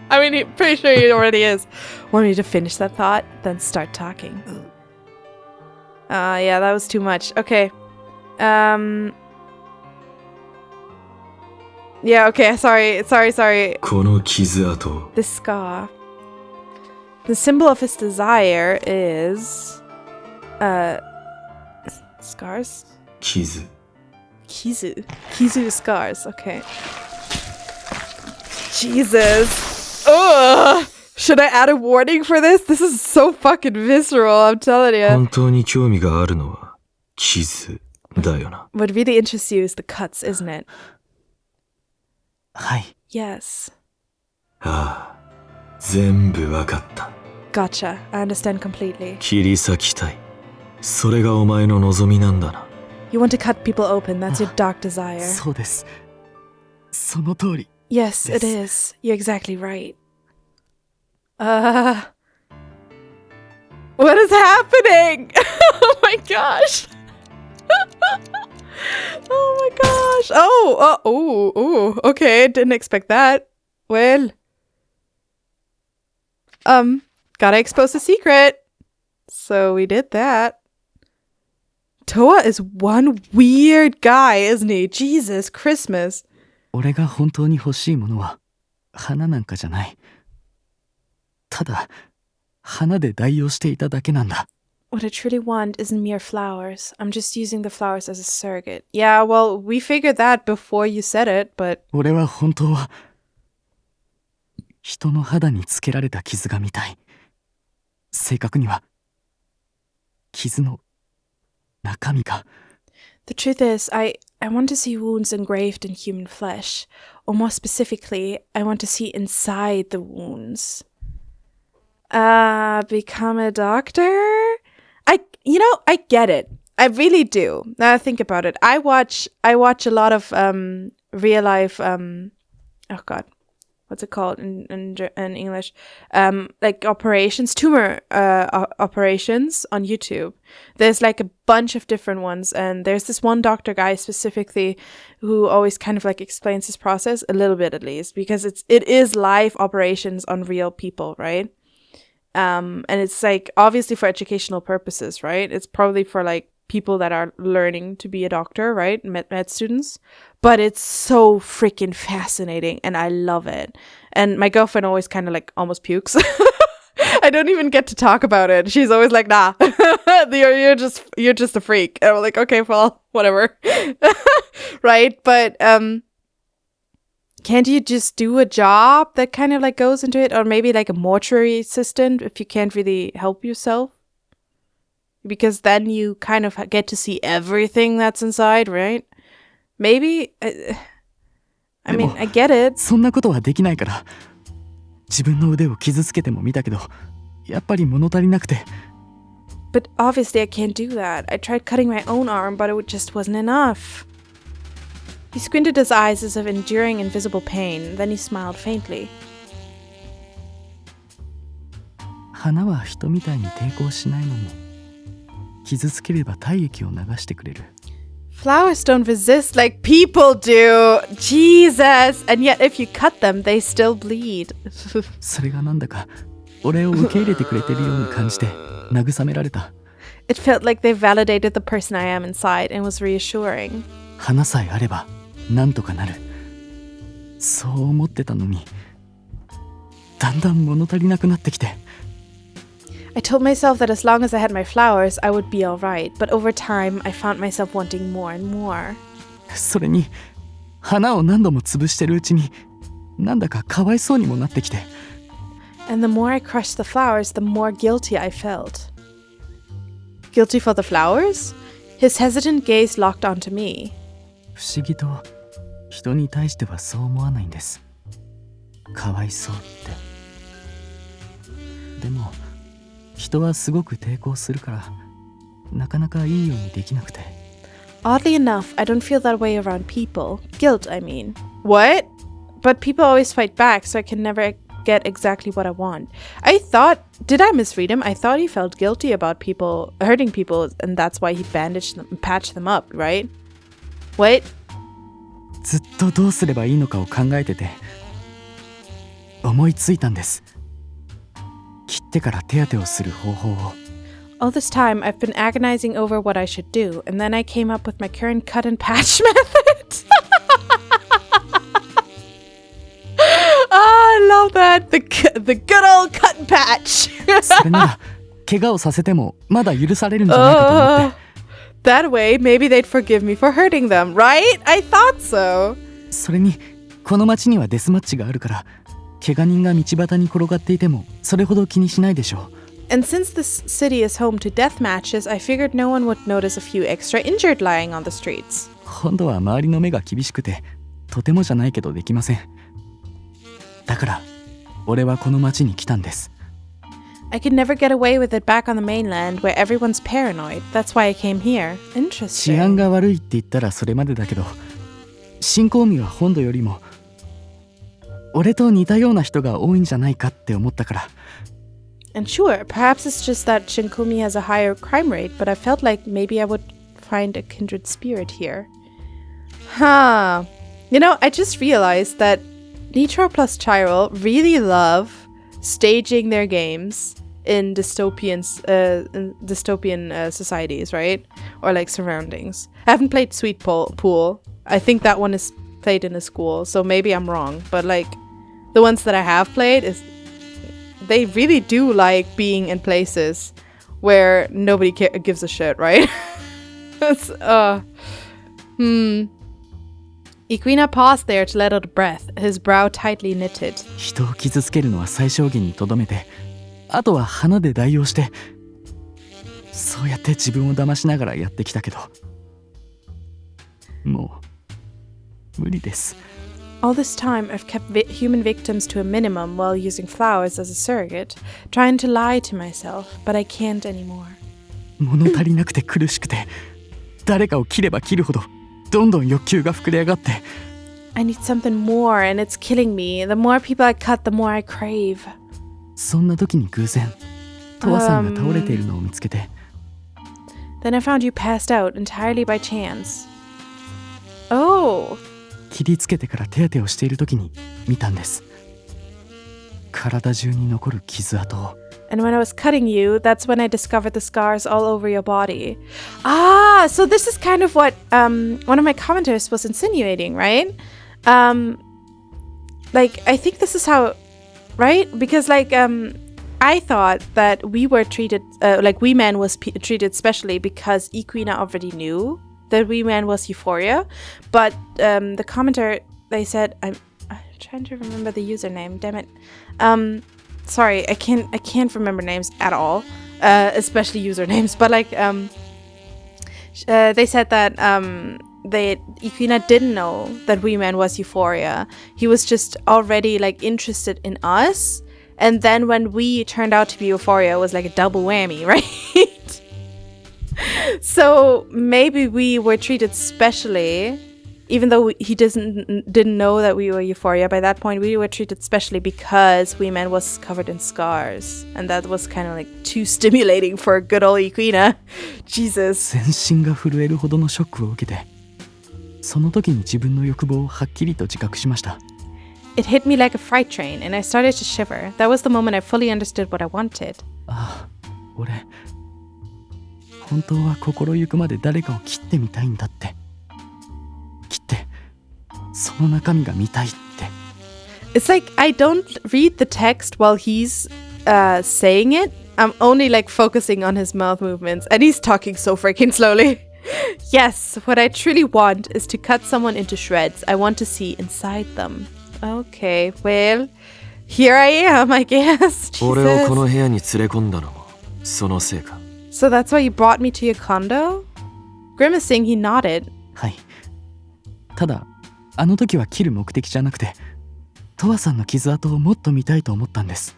S1: I mean, pretty sure he already is. Want me to finish that thought, then start talking? Yeah, that was too much. Okay. Yeah, okay, sorry.
S3: この傷跡
S1: This scar. The symbol of his desire is... Scars?
S3: 傷
S1: Kizu scars. Okay. Jesus. Ugh. Should I add a warning for this? This is so fucking visceral, I'm telling you.
S3: 本当に興味があるのは傷だよな。
S1: What really interests you is the cuts, isn't it?
S4: はい。
S1: Yes.
S3: ああ、全部わかった。
S1: Gotcha. I understand completely.
S3: 切り裂きたい。それがお前の望みなんだな。
S1: You want to cut people open. That's your dark desire.
S4: そうです。その通り。
S1: Yes, it is. You're exactly right. What is happening? Oh my gosh. Oh my gosh. Oh, okay. Didn't expect that. Well. Gotta expose a secret. So we did that. Toa is one weird guy, isn't he? Jesus, Christmas.
S4: 俺が本当に欲しいものは花なんかじゃない。ただ花で代用していただけなんだ。
S1: What I truly want isn't mere flowers. I'm just using the flowers as a surrogate. Yeah, well, we figured that before you said it, but...
S4: 俺は本当は人の肌につけられた傷が見たい。正確には傷の中身が。
S1: The truth is, I want to see wounds engraved in human flesh. Or more specifically, I want to see inside the wounds. Become a doctor? I get it. I really do. Now I think about it. I watch a lot of real life oh god. What's it called in English? Like operations, tumor operations on YouTube. There's like a bunch of different ones, and there's this one doctor guy specifically who always kind of like explains his process a little bit at least, because it is live operations on real people, right? And it's like obviously for educational purposes, right? It's probably for like people that are learning to be a doctor, right? Med students. But it's so freaking fascinating and I love it. And my girlfriend always kind of like almost pukes. I don't even get to talk about it. She's always like, nah, you're just a freak. And I'm like, okay, well, whatever. Right? But can't you just do a job that kind of like goes into it? Or maybe like a mortuary assistant if you can't really help yourself? Because then you kind of get to see everything that's inside, right? Maybe, I mean, I get it.
S4: そんなことはできないから。自分の腕を傷つけても見たけど、やっぱり物足りなくて。
S1: But obviously I can't do that. I tried cutting my own arm, but it just wasn't enough. He squinted his eyes as if enduring invisible pain, then he smiled faintly.
S4: 花は人みたいに抵抗しないのに、傷つければ体液を流してくれる。
S1: Flowers don't resist like people do. Jesus. And yet if you cut them, they still bleed.
S4: それがなんだか俺を受け入れてくれてるように感じて慰められた。
S1: It felt like they validated the person I am inside and was reassuring.
S4: 花さえあればなんとかなる。そう思ってたのに、だんだん物足りなくなってきて。
S1: I told myself that as long as I had my flowers, I would be alright, but over time, I found myself wanting more and more.
S4: それに、花を何度も潰してるうちに、なんだかかわいそうにもなってきて。
S1: And the more I crushed the flowers, the more guilty I felt. Guilty for the flowers? His hesitant gaze locked onto me.
S4: 不思議と、人に対してはそう思わないんです。かわいそうって。でも、人はすごく抵抗するからなかなかいいようにできなくて。
S1: Oddly enough, I don't feel that way around people. Guilt, I mean. What? But people always fight back, so I can never get exactly what I want. I thought... Did I misread him? I thought he felt guilty about people hurting people, and that's why he bandaged them and patched them up, right? What?
S4: ずっとどうすればいいのかを考えてて思いついたんです。切ってから手当てをする方法を。
S1: All this time, I've been agonizing over what I should do, and then I came up with my current cut and patch method. I love that. The good old cut and patch.
S4: それなら怪我をさせてもまだ許されるんじゃないかと思って。
S1: That way, maybe they'd forgive me for hurting them, right? I thought so.
S4: それにこの町にはデスマッチがあるから怪我人が道端に転がっていてもそれほど気にしないでしょう。
S1: And since this city is home to death matches, I figured no one would notice a few extra injured lying on the streets.
S4: 今度は周りの目が厳しくてとてもじゃないけどできません。だから俺はこの町に来たんです。
S1: I could never get away with it back on the mainland where everyone's paranoid. That's why I came here.
S4: 治安
S1: Interesting.
S4: が悪いって言ったらそれまでだけど新興味は本土よりも俺と似たような人が多いんじゃないかって思ったから。
S1: And sure, perhaps it's just that Shinkumi has a higher crime rate, but I felt like maybe I would find a kindred spirit here. Huh. You know, I just realized that Nitro plus Chiral really love staging their games in dystopian societies, right? Or like surroundings. I haven't played Sweet Pool. I think that one is played in a school, so maybe I'm wrong. But like the ones that I have played they really do like being in places where nobody gives a shit, right? That's, Ikuina paused there to let out a breath, his brow tightly knitted.
S4: 人を傷つけるのは最小限にとどめてあとは花で代用してそうやって自分を騙しながらやってきたけどもう無理です。
S1: All this time, I've kept human victims to a minimum while using flowers as a surrogate, trying to lie to myself, but I can't anymore.
S4: 物足りなくて苦しくて誰かを切れば切るほどどんどん欲求が膨れ上がって
S1: I need something more, and it's killing me. The more people I cut, the more I crave.
S4: そんな時に偶然トワさんが倒れているのを見つけて
S1: Then I found you passed out entirely by chance. Oh.
S4: 切りつけてから手当てをしている時に見たんです。体中に残る傷跡を。
S1: And when I was cutting you, that's when I discovered the scars all over your body. Ah, so this is kind of what one of my commenters was insinuating, right? Like, I think this is how, right? Because like I thought that we were treated, like Wee Man was treated specially because Ikuina already knew that Wee Man was Euphoria. But the commenter, they said, I'm trying to remember the username, damn it. Sorry, I can't remember names at all, especially usernames. But like, they said that Ikuina didn't know that Wee Man was Euphoria. He was just already like interested in us, and then when we turned out to be Euphoria, it was like a double whammy, right? So maybe we were treated specially. Even though he didn't know that we were Euphoria, by that point we were treated specially because Wee Man was covered in scars. And that was kind of like too stimulating for good old Ikuina. Jesus.
S4: 全身が震えるほどのショックを受けて、その時に自分の欲望をはっきりと自覚しました。
S1: It hit me like a freight train and I started to shiver. That was the moment I fully understood what I wanted.
S4: ああ、俺、本当は心ゆくまで誰かを切ってみたいんだって。切って、その中身が見たいって。
S1: It's like I don't read the text while he's saying it. I'm only like focusing on his mouth movements and he's talking so freaking slowly. Yes, what I truly want is to cut someone into shreds. I want to see inside them. Okay, well, here I am, I guess. Jesus.
S3: 俺をこの部屋に連れ込んだのもそのせいか。
S1: So that's why you brought me to your condo? Grimacing, he nodded.
S4: はい。ただ、あの時は切る目的じゃなくて、トワさんの傷跡をもっと見たいと思ったんです。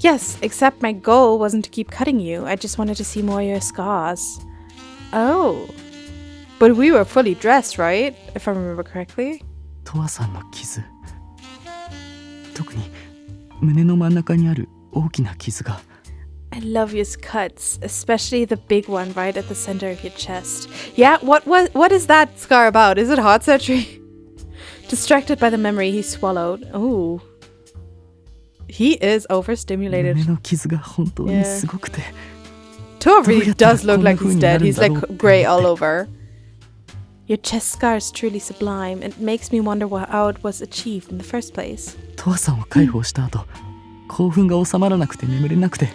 S1: Yes, except my goal wasn't to keep cutting you. I just wanted to see more of your scars. Oh. But we were fully dressed, right? If I remember correctly.
S4: トワさんの傷。特に胸の真ん中にある大きな傷が。
S1: I love your cuts, especially the big one right at the center of your chest. Yeah, what is that scar about? Is it heart surgery? Distracted by the memory, he swallowed. Oh. He is overstimulated.
S4: 胸の傷が本当にすごくて。
S1: Tua really does look like he's dead. He's like gray all over. Your chest scar is truly sublime. It makes me wonder how it was achieved in the first place.
S4: トワさんを解放した後、興奮が収まらなくて眠れなくて。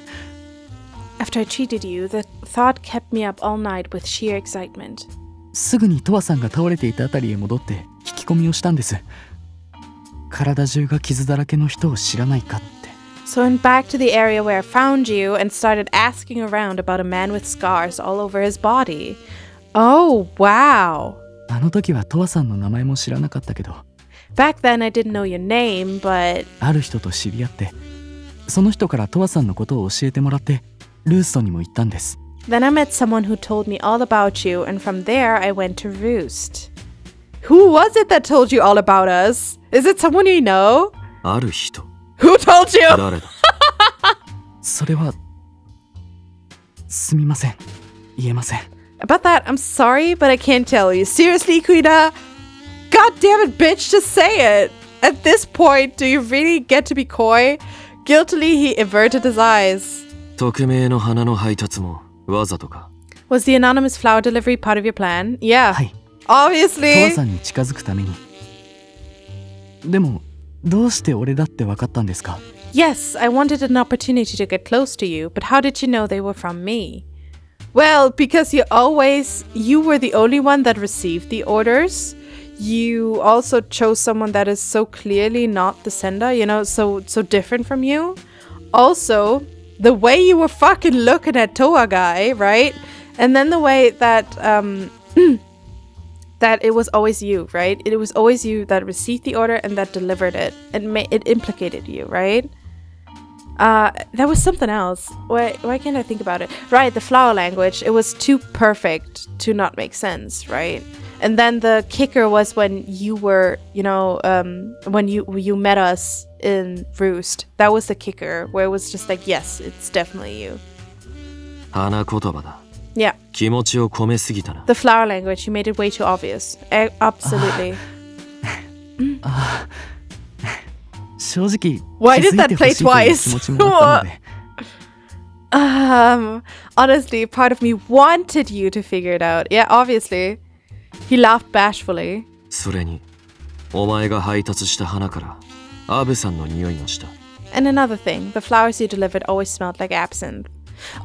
S1: I After I treated you, the thought kept me up all night with sheer excitement.
S4: すぐにトワさんが倒れていたあたりへ戻って聞き込みをしたんです。体中が傷だらけの人を知らないかって。
S1: So I went back to the area where I found you and started asking around about a man with scars all over his body. Oh, wow.
S4: あの時はトワさんの名前も知らなかったけど、
S1: Back then I didn't know your name, but
S4: ある人と知り合って、その人からトワさんのことを教えてもらってルーストにも行ったんです。
S1: then I met someone who told me all about you, and from there I went to Roost. Who was it that told you all about us? Is it someone you know?
S3: ある人。
S1: Who told you?
S3: 誰だ？
S4: それはすみません、言えません。
S1: About that, I'm sorry, but I can't tell you. Seriously, Ikuina? God damn it, bitch, just say it. At this point, do you really get to be coy? Guiltily, he averted his eyes.
S3: 匿名の花の配達もわざとか？
S1: Was the anonymous flower delivery part of your plan? Yeah.
S4: はい、トワ
S1: Obviously.
S4: さんに近づくために。でもどうして俺だって分かったんですか？
S1: Yes, I wanted an opportunity to get close to you, but how did you know they were from me? Well, because you were the only one that received the orders. You also chose someone that is so clearly not the sender, you know, so different from you. Also, the way you were fucking looking at Toa guy, right? And then the way that that it was always you, right? It was always you that received the order and that delivered it. It implicated you, right? There was something else. Why can't I think about it? Right, the flower language. It was too perfect to not make sense, right? And then the kicker was when you were, you know, when you met us in Roost. That was the kicker, where it was just like, yes, it's definitely you.
S3: 花言葉だ。
S1: Yeah.
S3: 気持ちを込めすぎたな。
S1: The flower language, you made it way too obvious. Absolutely.
S4: 正直
S1: Why
S4: 気
S1: did
S4: づい
S1: that
S4: て
S1: play
S4: ほしいという気持ちもあったので。
S1: Honestly, part of me wanted you to figure it out. Yeah, obviously. He laughed bashfully.
S3: それに、お前が配達した花からアブさんの匂いがした。
S1: And another thing, the flowers you delivered always smelled like absinthe.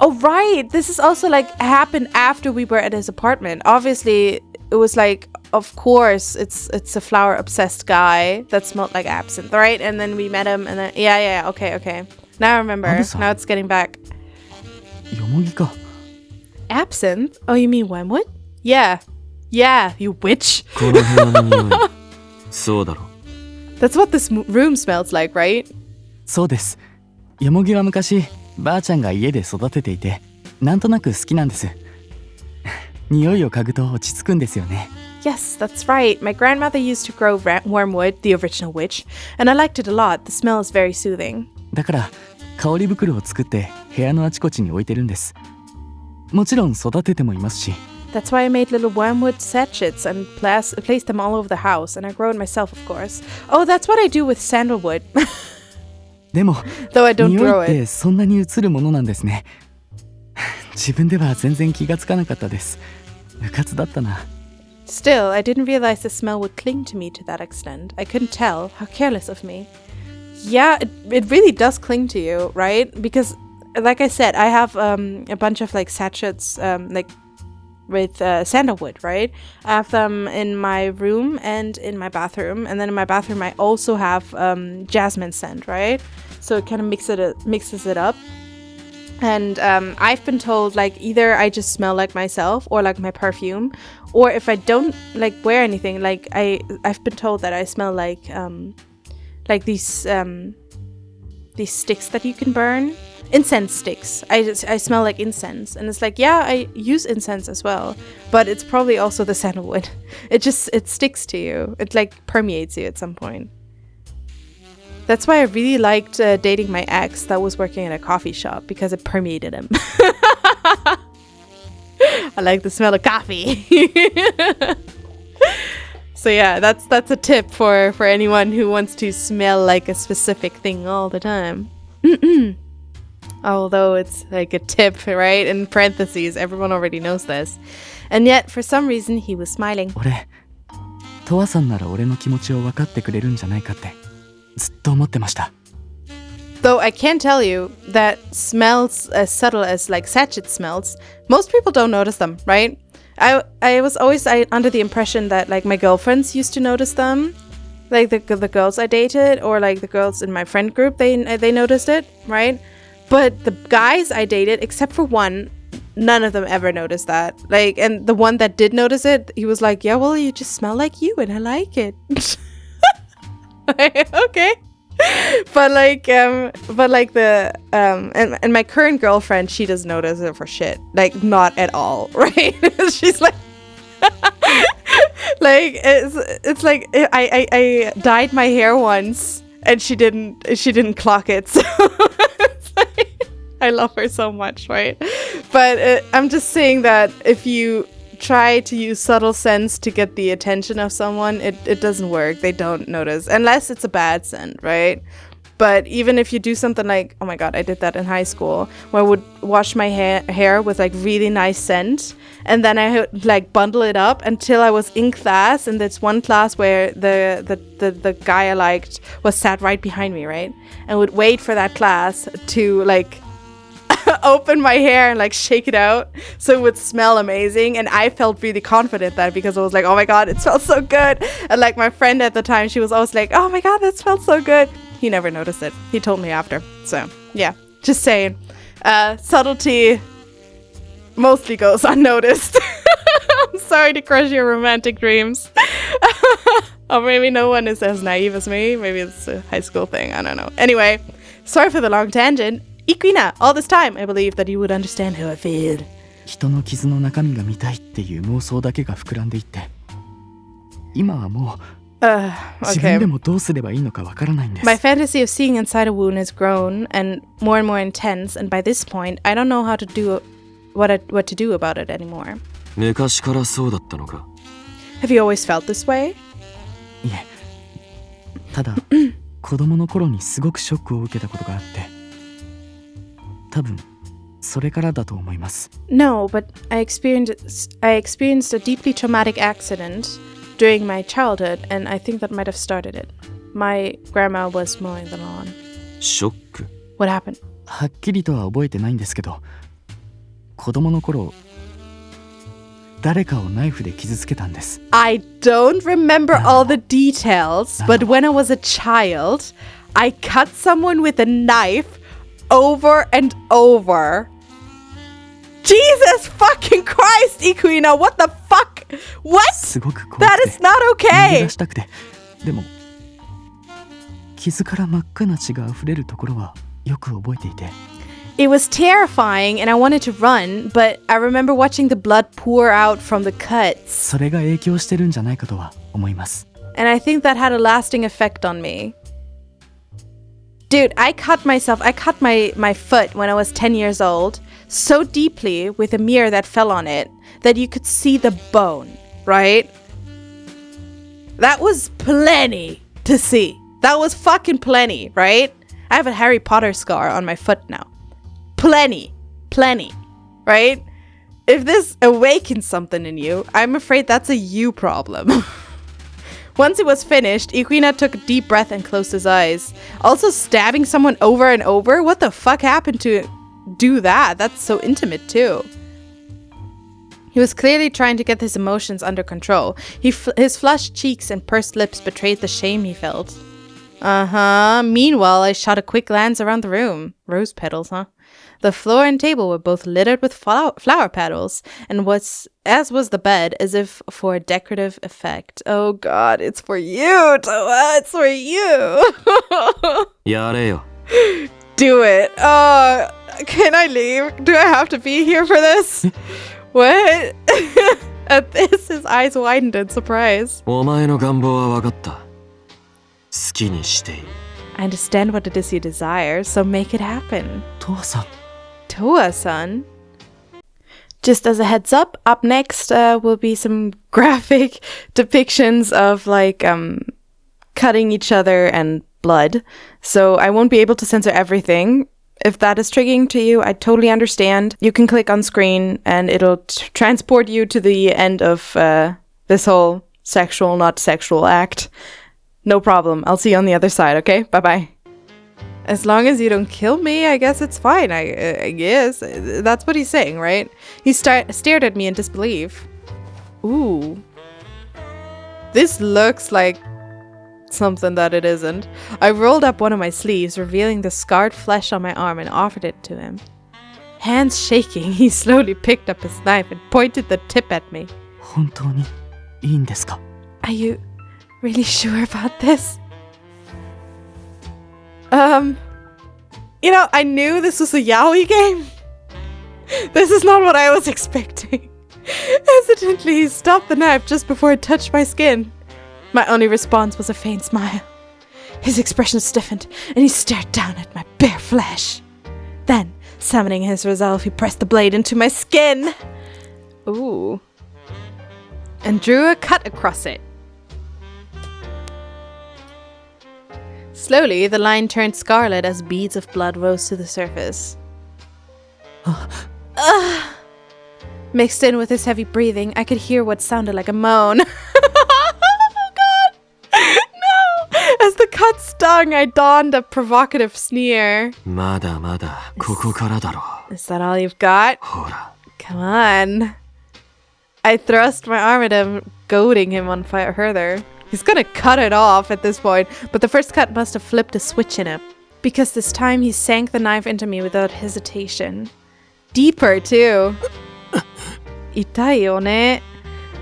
S1: Oh, right. This is also like happened after we were at his apartment. Obviously, it was like, of course, it's a flower obsessed guy that smelled like absinthe, right? And then we met him, and then yeah, okay. Now I remember.
S4: Absinthe.
S1: Now it's getting back.
S4: よもぎか。
S1: Absinthe? Oh, you mean wormwood? Yeah, you witch.
S3: この部屋の匂い。そうだろ。
S1: That's what this room smells like, right?
S4: そうです。よもぎは昔ばあちゃんが家で育てていて、なんとなく好きなんです。匂いを嗅ぐと落ち着くんですよね。
S1: Yes, that's right. My grandmother used to grow wormwood, the original witch, and I liked it a lot. The smell is very soothing.
S4: だから香り袋を作って部屋のあちこちに置いてるんです。もちろん育ててもいますし。
S1: That's why I made little wormwood sachets and placed them all over the house, and I grow it myself, of course. Oh, that's what I do with sandalwood.
S4: でも
S1: Though I don't
S4: 匂
S1: grow
S4: いって
S1: it.
S4: そんなに映るものなんですね。自分では全然気がつかなかったです。うかつだったな。
S1: Still, I didn't realize the smell would cling to me to that extent. I couldn't tell. How careless of me. Yeah, it really does cling to you, right? Because, like I said, I have a bunch of like sachets, like with sandalwood, right? I have them in my room and in my bathroom, and then in my bathroom I also have jasmine scent, right? So it kind of mixes it up. And I've been told like either I just smell like myself or like my perfume, or if I don't like wear anything, like I've been told that I smell like these sticks that you can burn. Incense sticks. I smell like incense, and it's like, yeah, I use incense as well, but it's probably also the sandalwood. It sticks to you. It like permeates you at some point. That's why I really liked dating my ex that was working at a coffee shop, because it permeated him. I like the smell of coffee. So yeah, that's a tip for anyone who wants to smell like a specific thing all the time. Although it's like a tip, right? In parentheses, everyone already knows this. And yet, for some reason, he was smiling.
S4: 俺、トワさんなら俺の気持ちを分かってくれるんじゃないかってずっと思ってました。
S1: Though I can tell you that smells as subtle as like sachet smells, most people don't notice them, right? I was always under the impression that like my girlfriends used to notice them, like the girls I dated or like the girls in my friend group, they noticed it, right? But the guys I dated, except for one, none of them ever noticed that. Like, and the one that did notice it, he was like, "Yeah, well, you just smell like you, and I like it." Okay. But the and my current girlfriend, she doesn't notice it for shit, like not at all, right? She's like, like it's like I dyed my hair once and she didn't clock it, so it's like, I love her so much, right? But I'm just saying that if you try to use subtle scents to get the attention of someone, it doesn't work. They don't notice unless it's a bad scent, right? But even if you do something like, oh my god, I did that in high school, where I would wash my hair with like really nice scent, and then I would like bundle it up until I was in class, and that's one class where the guy I liked was sat right behind me, right? And would wait for that class to like open my hair and like shake it out so it would smell amazing. And I felt really confident then because I was like, oh my god, it smells so good. And like my friend at the time, she was always like, oh my god, that smells so good. He never noticed it. He told me after. So yeah, just saying, subtlety mostly goes unnoticed. I'm sorry to crush your romantic dreams. Or maybe no one is as naive as me. Maybe it's a high school thing, I don't know. Anyway, sorry for the long tangent. Ikuina, all this time, I believe that you would understand how I feel.
S4: 人の傷の中身が見たいっていう妄想だけが膨らんでいって、今はもう自分でもどうすればいいのかわからないんです。
S1: My fantasy of seeing inside a wound has grown and more intense, and by this point, I don't know how to do what to do about it anymore.
S3: 昔からそうだったのか?
S1: Have you always felt this way?
S4: いえ、ただ子供の頃にすごくショックを受けたことがあって、多分それからだと思います。
S1: No, but I experienced a deeply traumatic accident during my childhood, and I think that might have started it. My grandma was mowing the lawn.
S3: ショック?
S1: What happened?
S4: はっきりとは覚えてないんですけど、子供の頃誰かをナイフで傷つけたんです。
S1: I don't remember all the details, but when I was a child, I cut someone with a knife over and over. Jesus fucking Christ, Ikuina, what the fuck? What?
S4: すごく怖くて
S1: That is not
S4: 逃げ
S1: okay.
S4: 出したくて、でも傷から真っ赤な血が溢れるところはよく覚えていて、
S1: It was terrifying and I wanted to run, but I remember watching the blood pour out from the cuts.
S4: それが影響してるんじゃないかとは思います。
S1: And I think that had a lasting effect on me. Dude, I cut my foot when I was 10 years old so deeply with a mirror that fell on it that you could see the bone, right? That was plenty to see. That was fucking plenty, right? I have a Harry Potter scar on my foot now. Plenty, right? If this awakens something in you, I'm afraid that's a you problem. Once it was finished, Ikuina took a deep breath and closed his eyes. Also stabbing someone over and over? What the fuck happened to do that? That's so intimate too. He was clearly trying to get his emotions under control. His flushed cheeks and pursed lips betrayed the shame he felt. Meanwhile, I shot a quick glance around the room. Rose petals, huh? The floor and table were both littered with flower petals, and as was the bed, as if for a decorative effect. Oh god, it's for you, Toa! It's for you!
S3: やれよ.
S1: Do it. Can I leave? Do I have to be here for this? What? At this, his eyes widened in surprise.
S3: お前の願望は分かった。好きにしていい。
S1: I understand what it is you desire, so make it happen.
S4: 父さん。
S1: Toa-san. Just as a heads up next will be some graphic depictions of like cutting each other and blood. So I won't be able to censor everything. If that is triggering to you, I totally understand. You can click on screen and it'll transport you to the end of this whole sexual, not sexual act. No problem. I'll see you on the other side, okay? Bye-bye. As long as you don't kill me, I guess it's fine. I guess. That's what he's saying, right? He stared at me in disbelief. Ooh. This looks like something that it isn't. I rolled up one of my sleeves, revealing the scarred flesh on my arm, and offered it to him. Hands shaking, he slowly picked up his knife and pointed the tip at me.
S4: 本当にいいんですか?
S1: Are you really sure about this? You know, I knew this was a yaoi game. This is not what I was expecting. Hesitantly, he stopped the knife just before it touched my skin. My only response was a faint smile. His expression stiffened, and he stared down at my bare flesh. Then, summoning his resolve, he pressed the blade into my skin. Ooh. And drew a cut across it. Slowly, the line turned scarlet as beads of blood rose to the surface. Mixed in with his heavy breathing, I could hear what sounded like a moan. Oh god! No! As the cut stung, I donned a provocative sneer.
S3: まだまだここからだろう。
S1: Is that all you've got?
S3: ほら。
S1: Come on. I thrust my arm at him, goading him on further. He's gonna cut it off at this point, but the first cut must have flipped a switch in him, because this time he sank the knife into me without hesitation. Deeper, too. Itai yo ne.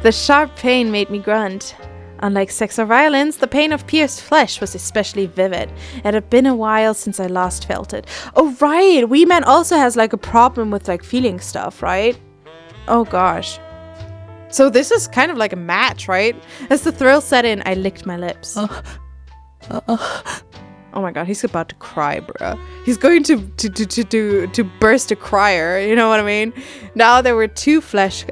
S1: The sharp pain made me grunt. Unlike sex or violence, the pain of pierced flesh was especially vivid. It had been a while since I last felt it. Oh, right! Wee Man also has, like, a problem with, like, feeling stuff, right? Oh, gosh. So this is kind of like a match, right? As the thrill set in, I licked my lips. Oh my god, he's about to cry, bruh. He's going to burst a crier, you know what I mean? Now there were two fresh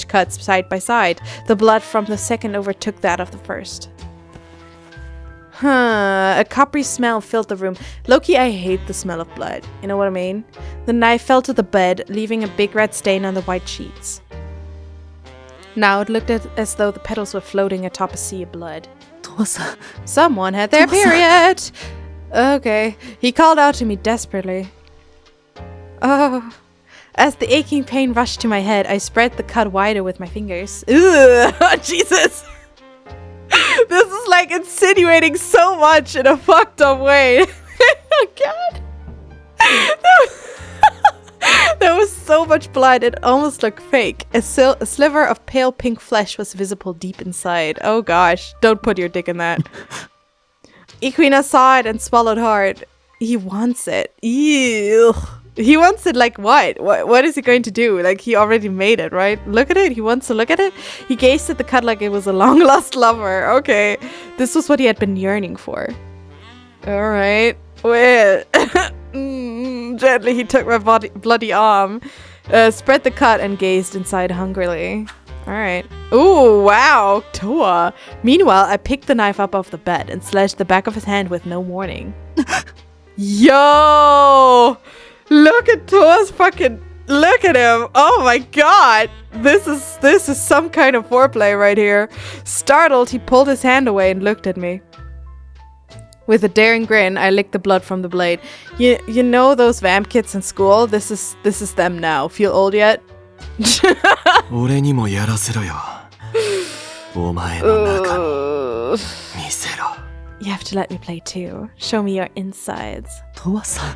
S1: cuts side by side. The blood from the second overtook that of the first. A coppery smell filled the room. Loki, I hate the smell of blood. You know what I mean? The knife fell to the bed, leaving a big red stain on the white sheets. Now it looked as though the petals were floating atop a sea of blood. Someone had their period! Okay. He called out to me desperately. Oh. As the aching pain rushed to my head, I spread the cut wider with my fingers. Ugh! Jesus! This is like insinuating so much in a fucked up way. Oh god! There was so much blood, it almost looked fake. A sliver of pale pink flesh was visible deep inside. Oh gosh, don't put your dick in that. Ikuina saw it and swallowed hard. He wants it. Ew. He wants it like what? What is he going to do? Like, he already made it, right? Look at it. He wants to look at it. He gazed at the cut like it was a long-lost lover. Okay. This was what he had been yearning for. Alright. Well... Gently, he took my bloody arm, spread the cut, and gazed inside hungrily. Alright. Ooh, wow, Toa. Meanwhile, I picked the knife up off the bed and slashed the back of his hand with no warning. Yo! Look at Toa's fucking... Look at him! Oh my god! This is some kind of foreplay right here. Startled, he pulled his hand away and looked at me. With a daring grin, I licked the blood from the blade. You know those vamp kids in school? This is them now. Feel old yet?
S3: 俺にもやらせろよ。お前の中身見せろ。
S1: You have to let me play too. Show me your insides.
S4: Toa-san.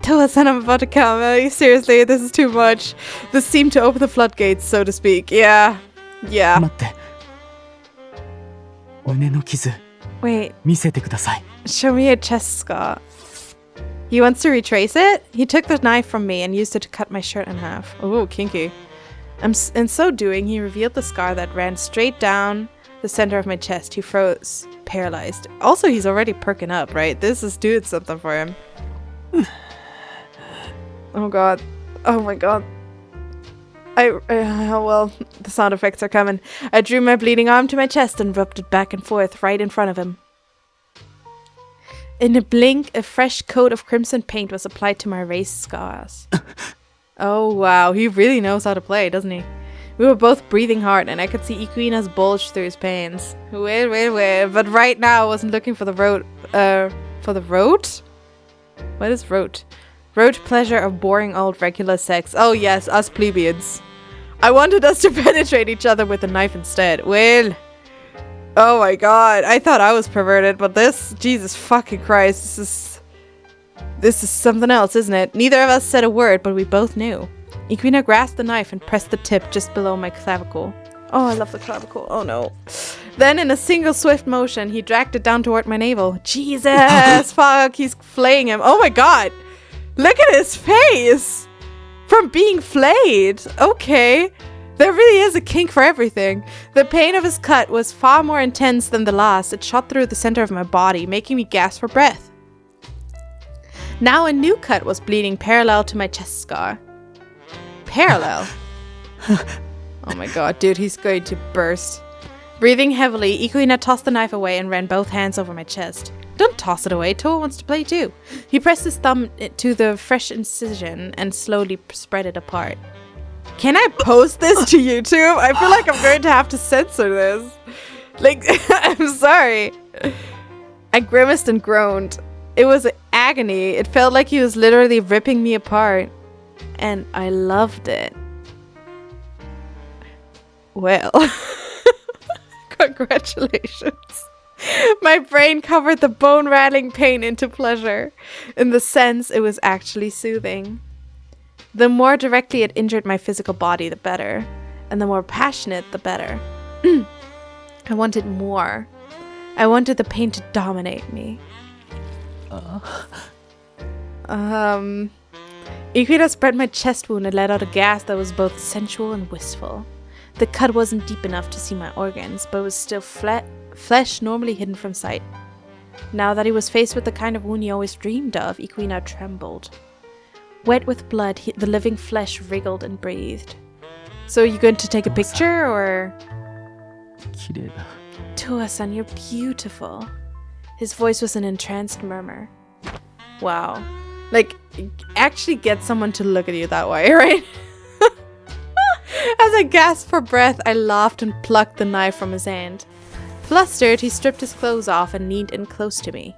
S1: Toa-san, I'm about to come. Seriously, this is too much. This seemed to open the floodgates, so to speak. Yeah.
S4: 待って。胸の傷。
S1: Wait.
S4: 見せてください。
S1: Show me a chest scar. He wants to retrace it? He took the knife from me and used it to cut my shirt in half. Ooh, kinky. In so doing, he revealed the scar that ran straight down the center of my chest. He froze, paralyzed. Also, he's already perking up, right? This is doing something for him. Oh god. Oh my god. Well, the sound effects are coming. I drew my bleeding arm to my chest and rubbed it back and forth right in front of him. In a blink, a fresh coat of crimson paint was applied to my raised scars. Oh wow, he really knows how to play, doesn't he? We were both breathing hard, and I could see Ikuina's bulge through his pains. Wait. But right now, I wasn't looking for the road. For the road? What is rote? Rote pleasure of boring old regular sex. Oh yes, us plebeians. I wanted us to penetrate each other with a knife instead. Well, oh my god, I thought I was perverted, but this, Jesus fucking Christ, this is something else, isn't it? Neither of us said a word, but we both knew. Ikuina grasped the knife and pressed the tip just below my clavicle. Oh, I love the clavicle. Oh no. Then in a single swift motion, he dragged it down toward my navel. Jesus, fuck, he's flaying him. Oh my god. Look at his face. From being flayed. Okay. There really is a kink for everything. The pain of his cut was far more intense than the last. It shot through the center of my body, making me gasp for breath. Now a new cut was bleeding parallel to my chest scar. Parallel? Oh my god, dude, he's going to burst. Breathing heavily, Ikuina tossed the knife away and ran both hands over my chest. Don't toss it away, Toa wants to play too. He pressed his thumb to the fresh incision and slowly spread it apart. Can I post this to YouTube? I feel like I'm going to have to censor this. Like, I'm sorry. I grimaced and groaned. It was agony. It felt like he was literally ripping me apart. And I loved it. Well, congratulations. My brain covered the bone-rattling pain into pleasure. In the sense, it was actually soothing. The more directly it injured my physical body, the better. And the more passionate, the better. I wanted more. I wanted the pain to dominate me. Ikuina spread my chest wound and let out a gasp that was both sensual and wistful. The cut wasn't deep enough to see my organs, but was still flesh normally hidden from sight. Now that he was faced with the kind of wound he always dreamed of, Ikuina trembled. Wet with blood, the living flesh wriggled and breathed. So are you going to take a picture, or...? Toa-san, you're beautiful. His voice was an entranced murmur. Wow. Like, actually get someone to look at you that way, right? As I gasped for breath, I laughed and plucked the knife from his hand. Flustered, he stripped his clothes off and leaned in close to me.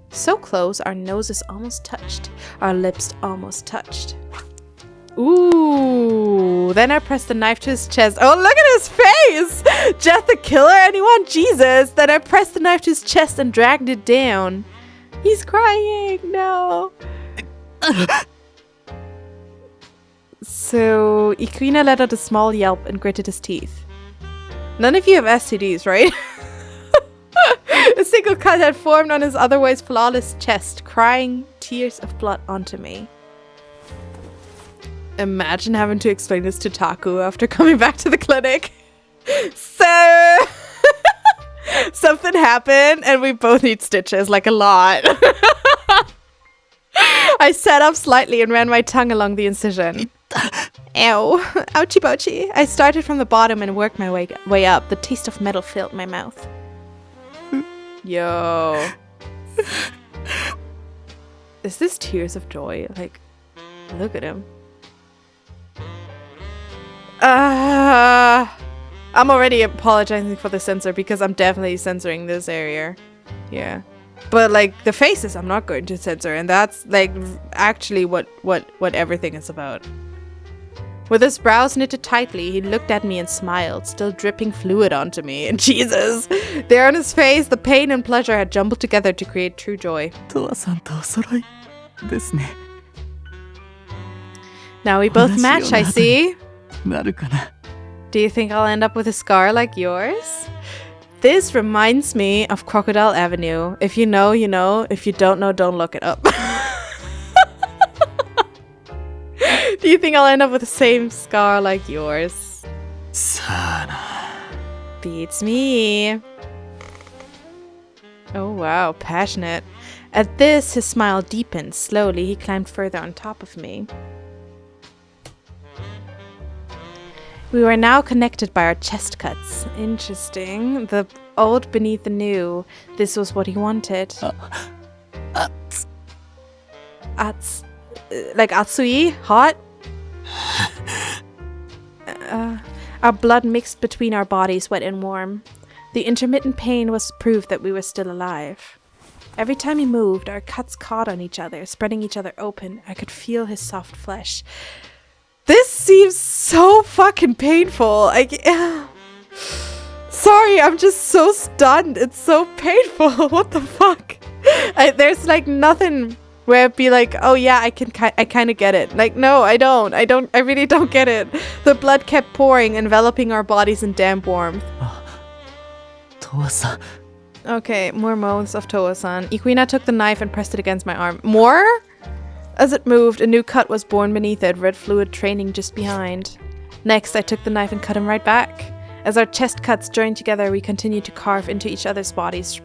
S1: So close, our noses almost touched. Our lips almost touched. Ooh. Then I pressed the knife to his chest. Oh, look at his face! Jeff the Killer, anyone? Jesus! Then I pressed the knife to his chest and dragged it down. He's crying. No. So, Ikuina let out a small yelp and gritted his teeth. None of you have STDs, right? A single cut had formed on his otherwise flawless chest, crying tears of blood onto me. Imagine having to explain this to Taku after coming back to the clinic. So, something happened and we both need stitches, like a lot. I sat up slightly and ran my tongue along the incision. Ew. Ouchie bochie. I started from the bottom and worked my way up. The taste of metal filled my mouth. Yo. Is this tears of joy? Like, look at him. I'm already apologizing for the censor because I'm definitely censoring this area. Yeah. But like the faces I'm not going to censor, and that's like actually what everything is about. With his brows knitted tightly, he looked at me and smiled, still dripping fluid onto me. And Jesus! There on his face, the pain and pleasure had jumbled together to create true joy. Now we both match, I see. Do you think I'll end up with a scar like yours? This reminds me of Crocodile Avenue. If you know, you know. If you don't know, don't look it up. Do you think I'll end up with the same scar like yours?
S3: Sana.
S1: Beats me. Oh wow, passionate. At this, his smile deepened. Slowly, he climbed further on top of me. We were now connected by our chest cuts. Interesting. The old beneath the new. This was what he wanted. Ats. Like Atsui? Hot? Our blood mixed between our bodies, wet and warm. The intermittent pain was proof that we were still alive. Every time he moved, our cuts caught on each other, spreading each other open. I could feel his soft flesh. This seems so fucking painful. Sorry, I'm just so stunned. It's so painful. What the fuck? There's like nothing where it'd be like, oh yeah, I kind of get it. Like, no, I don't. I really don't get it. The blood kept pouring, enveloping our bodies in damp warmth.
S4: Towa-san.
S1: Okay, more moans of Towa-san. Ikuina took the knife and pressed it against my arm. More? As it moved, a new cut was born beneath it, red fluid training just behind. Next, I took the knife and cut him right back. As our chest cuts joined together, we continued to carve into each other's bodies,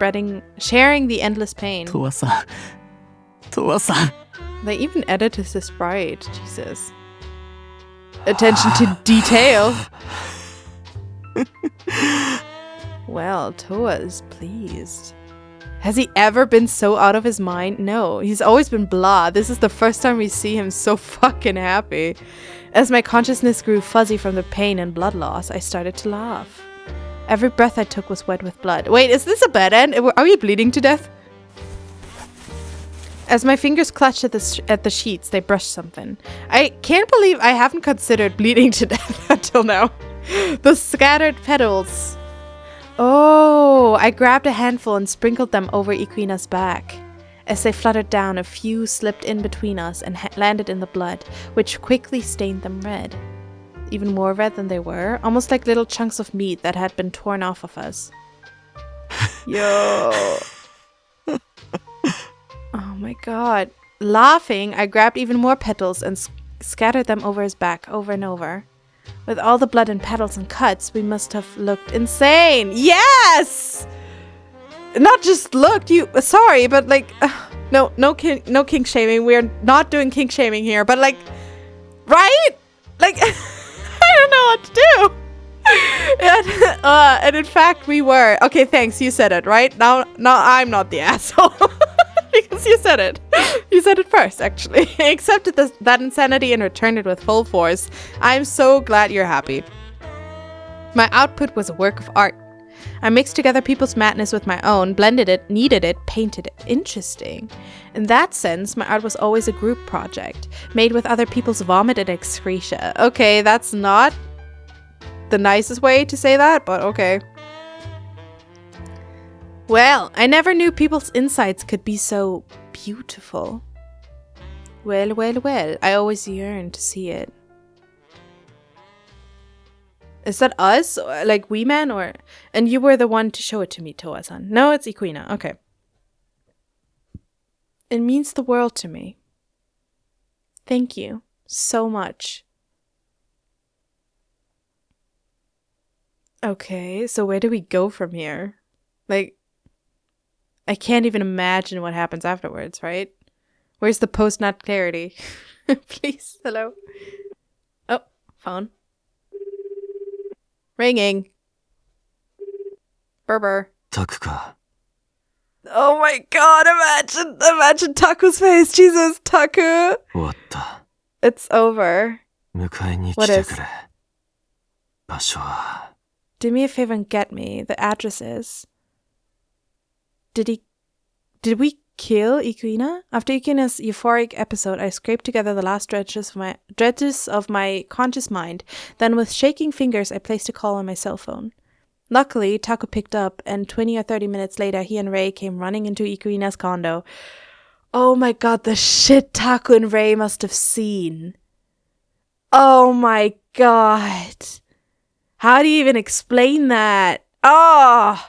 S1: sharing the endless pain.
S4: Towa-san. Towa-san.
S1: They even edited this sprite. Jesus. Attention to detail. Well, Towa is pleased. Has he ever been so out of his mind? No, he's always been blah. This is the first time we see him so fucking happy. As my consciousness grew fuzzy from the pain and blood loss, I started to laugh. Every breath I took was wet with blood. Wait, is this a bad end? Are we bleeding to death? As my fingers clutched at the sheets, they brushed something. I can't believe I haven't considered bleeding to death until now. The scattered petals. Oh, I grabbed a handful and sprinkled them over Ikuina's back. As they fluttered down, a few slipped in between us and landed in the blood, which quickly stained them red. Even more red than they were, almost like little chunks of meat that had been torn off of us. Yo. Oh my god. Laughing, I grabbed even more petals and scattered them over his back over and over. With all the blood and petals and cuts, we must have looked insane. Yes! Not just looked, sorry, but like, no kink shaming. We're not doing kink shaming here, but like, right? Like, I don't know what to do. And in fact, we were. Okay, thanks, you said it, right? Now I'm not the asshole. Because you said it. You said it first, actually. I accepted that insanity and returned it with full force. I'm so glad you're happy. My output was a work of art. I mixed together people's madness with my own, blended it, kneaded it, painted it. Interesting. In that sense, my art was always a group project, made with other people's vomit and excreta. Okay, that's not the nicest way to say that, but okay. Well, I never knew people's insides could be so beautiful. Well, I always yearned to see it. Is that us? Like we men? Or and you were the one to show it to me, Towa-san. No, it's Ikuina. Okay. It means the world to me. Thank you so much. Okay, so where do we go from here? Like, I can't even imagine what happens afterwards, right? Where's the post-nut clarity? Please, hello? Oh, phone. Ringing. Berber.
S3: Taku ka.
S1: Oh my god, imagine Taku's face. Jesus, Taku.
S3: 終わった。
S1: It's over.
S3: 迎えに来
S1: What
S3: て
S1: is?
S3: くれ。場所は
S1: Do me a favor and get me the addresses. Did we kill Ikuina? After Ikuina's euphoric episode, I scraped together the last dredges of my conscious mind. Then with shaking fingers, I placed a call on my cell phone. Luckily, Taku picked up, and 20 or 30 minutes later, he and Ray came running into Ikuina's condo. Oh my god, the shit Taku and Ray must have seen. Oh my god. How do you even explain that? Oh!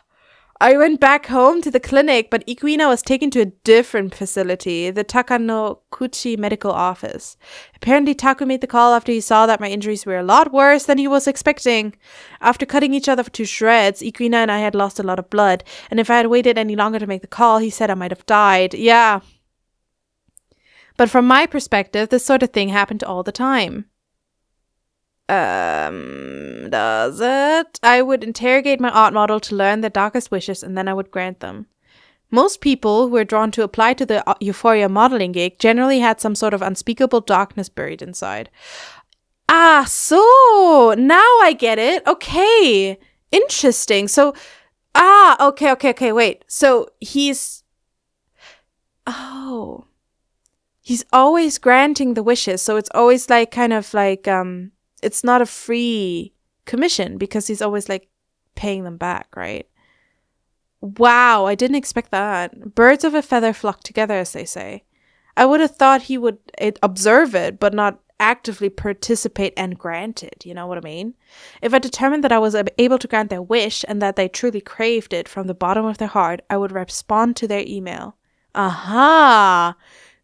S1: I went back home to the clinic, but Ikuina was taken to a different facility, the Takanokuchi medical office. Apparently, Taku made the call after he saw that my injuries were a lot worse than he was expecting. After cutting each other to shreds, Ikuina and I had lost a lot of blood, and if I had waited any longer to make the call, he said I might have died. Yeah. But from my perspective, this sort of thing happened all the time. Does it? I would interrogate my art model to learn their darkest wishes, and then I would grant them. Most people who were drawn to apply to the Euphoria modeling gig generally had some sort of unspeakable darkness buried inside. Ah, so now I get it. Okay, interesting. So, okay, wait. So Oh. He's always granting the wishes, so it's always like kind of like it's not a free commission because he's always like paying them back, right? Wow, I didn't expect that. Birds of a feather flock together, as they say. I would have thought he would observe it, but not actively participate and grant it. You know what I mean? If I determined that I was able to grant their wish and that they truly craved it from the bottom of their heart, I would respond to their email. Aha!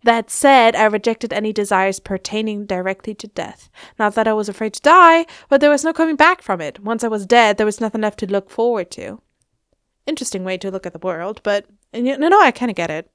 S1: That said, I rejected any desires pertaining directly to death. Not that I was afraid to die, but there was no coming back from it. Once I was dead, there was nothing left to look forward to. Interesting way to look at the world, but no, I kind of get it.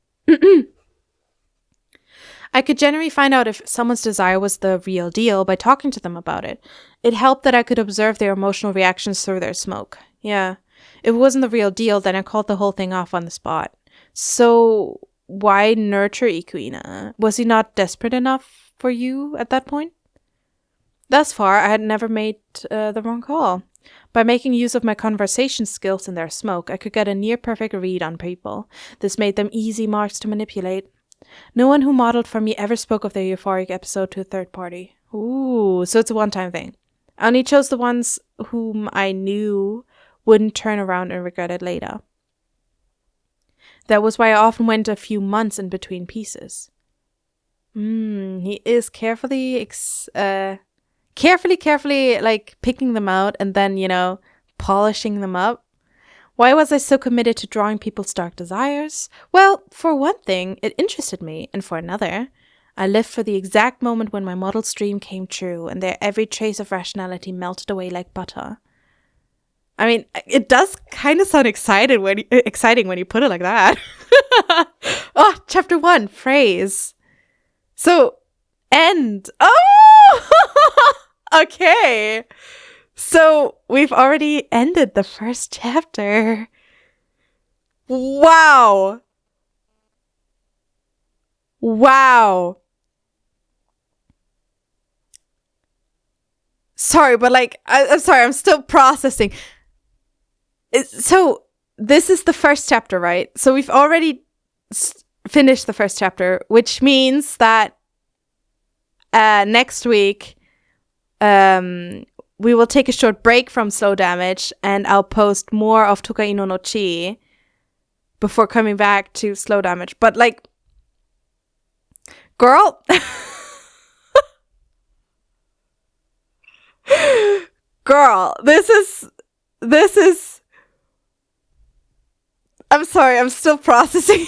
S1: I could generally find out if someone's desire was the real deal by talking to them about it. It helped that I could observe their emotional reactions through their smoke. Yeah. If it wasn't the real deal, then I called the whole thing off on the spot. So why nurture Ikuina? Was he not desperate enough for you at that point? Thus far, I had never made the wrong call. By making use of my conversation skills in their smoke, I could get a near-perfect read on people. This made them easy marks to manipulate. No one who modeled for me ever spoke of their euphoric episode to a third party. Ooh, so it's a one-time thing. I only chose the ones whom I knew wouldn't turn around and regret it later. That was why I often went a few months in between pieces. He is carefully, like, picking them out and then, polishing them up. Why was I so committed to drawing people's dark desires? Well, for one thing, it interested me, and for another, I lived for the exact moment when my model's dream came true, and their every trace of rationality melted away like butter. I mean, it does kind of sound exciting when you put it like that. Oh, chapter 1, phrase. So, end. Oh! Okay. So, we've already ended the first chapter. Wow. Sorry, but I'm sorry, I'm still processing. So, this is the first chapter, right? So, we've already finished the first chapter, which means that next week, we will take a short break from Slow Damage, and I'll post more of Tokaino no Chi before coming back to Slow Damage. But girl, girl, this is. I'm sorry, I'm still processing.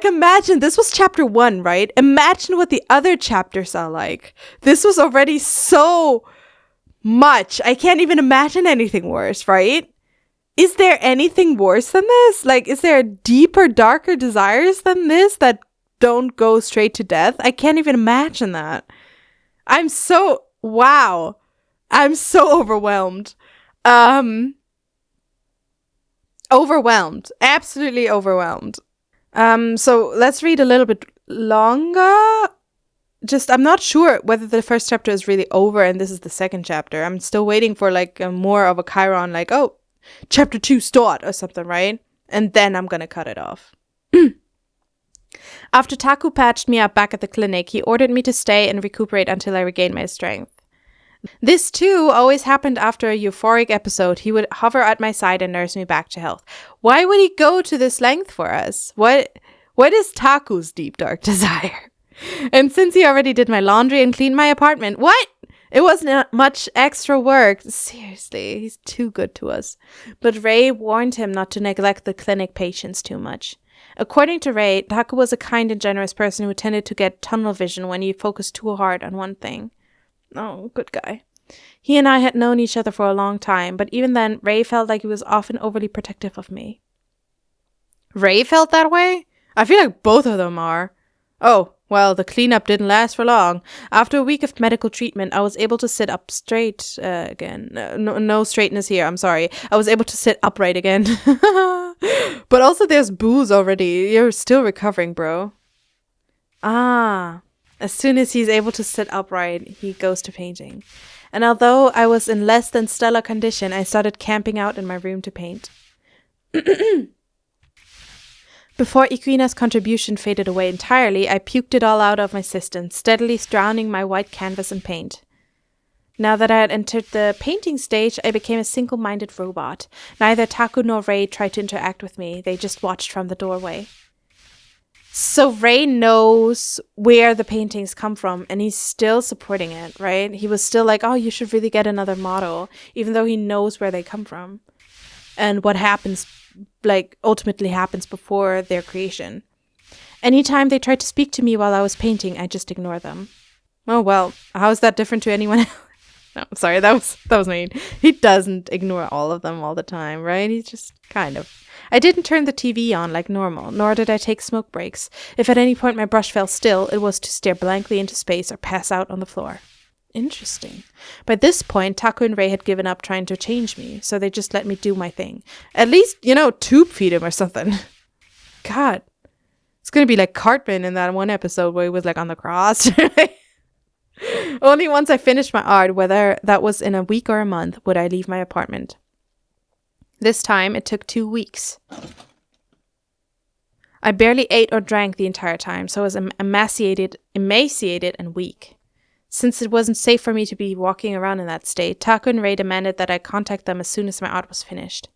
S1: Imagine, this was chapter 1, right? Imagine what the other chapters are like. This was already so much. I can't even imagine anything worse, right? Is there anything worse than this? Is there deeper, darker desires than this that don't go straight to death? I can't even imagine that. I'm so overwhelmed. Overwhelmed. Absolutely overwhelmed. So let's read a little bit longer. I'm not sure whether the first chapter is really over and this is the second chapter. I'm still waiting for more of a Chiron, chapter 2 start or something, right? And then I'm gonna cut it off. After Taku patched me up back at the clinic, he ordered me to stay and recuperate until I regained my strength. This, too, always happened after a euphoric episode. He would hover at my side and nurse me back to health. Why would he go to this length for us? What is Taku's deep, dark desire? And since he already did my laundry and cleaned my apartment, what? It wasn't much extra work. Seriously, he's too good to us. But Ray warned him not to neglect the clinic patients too much. According to Ray, Taku was a kind and generous person who tended to get tunnel vision when he focused too hard on one thing. Oh, good guy. He and I had known each other for a long time, but even then, Ray felt like he was often overly protective of me. Ray felt that way? I feel like both of them are. Oh, well, the cleanup didn't last for long. After a week of medical treatment, I was able to sit up straight again. No straightness here, I'm sorry. I was able to sit upright again. But also there's booze already. You're still recovering, bro. As soon as he's able to sit upright, he goes to painting. And although I was in less than stellar condition, I started camping out in my room to paint. Before Ikuina's contribution faded away entirely, I puked it all out of my system, steadily drowning my white canvas in paint. Now that I had entered the painting stage, I became a single-minded robot. Neither Taku nor Rei tried to interact with me. They just watched from the doorway. So Rei knows where the paintings come from, and he's still supporting it, right? He was still like, oh, you should really get another model, even though he knows where they come from. And what happens, like, ultimately happens before their creation. Anytime they tried to speak to me while I was painting, I just ignore them. Oh, well, how is that different to anyone else? No, sorry, that was mean. He doesn't ignore all of them all the time, right? He's just kind of. I didn't turn the TV on like normal, nor did I take smoke breaks. If at any point my brush fell still, it was to stare blankly into space or pass out on the floor. Interesting. By this point, Taku and Rei had given up trying to change me, so they just let me do my thing. At least, tube feed him or something. God. It's gonna be like Cartman in that one episode where he was like on the cross. Only once I finished my art, whether that was in a week or a month, would I leave my apartment. This time, it took 2 weeks. I barely ate or drank the entire time, so I was emaciated and weak. Since it wasn't safe for me to be walking around in that state, Taku and Rei demanded that I contact them as soon as my art was finished.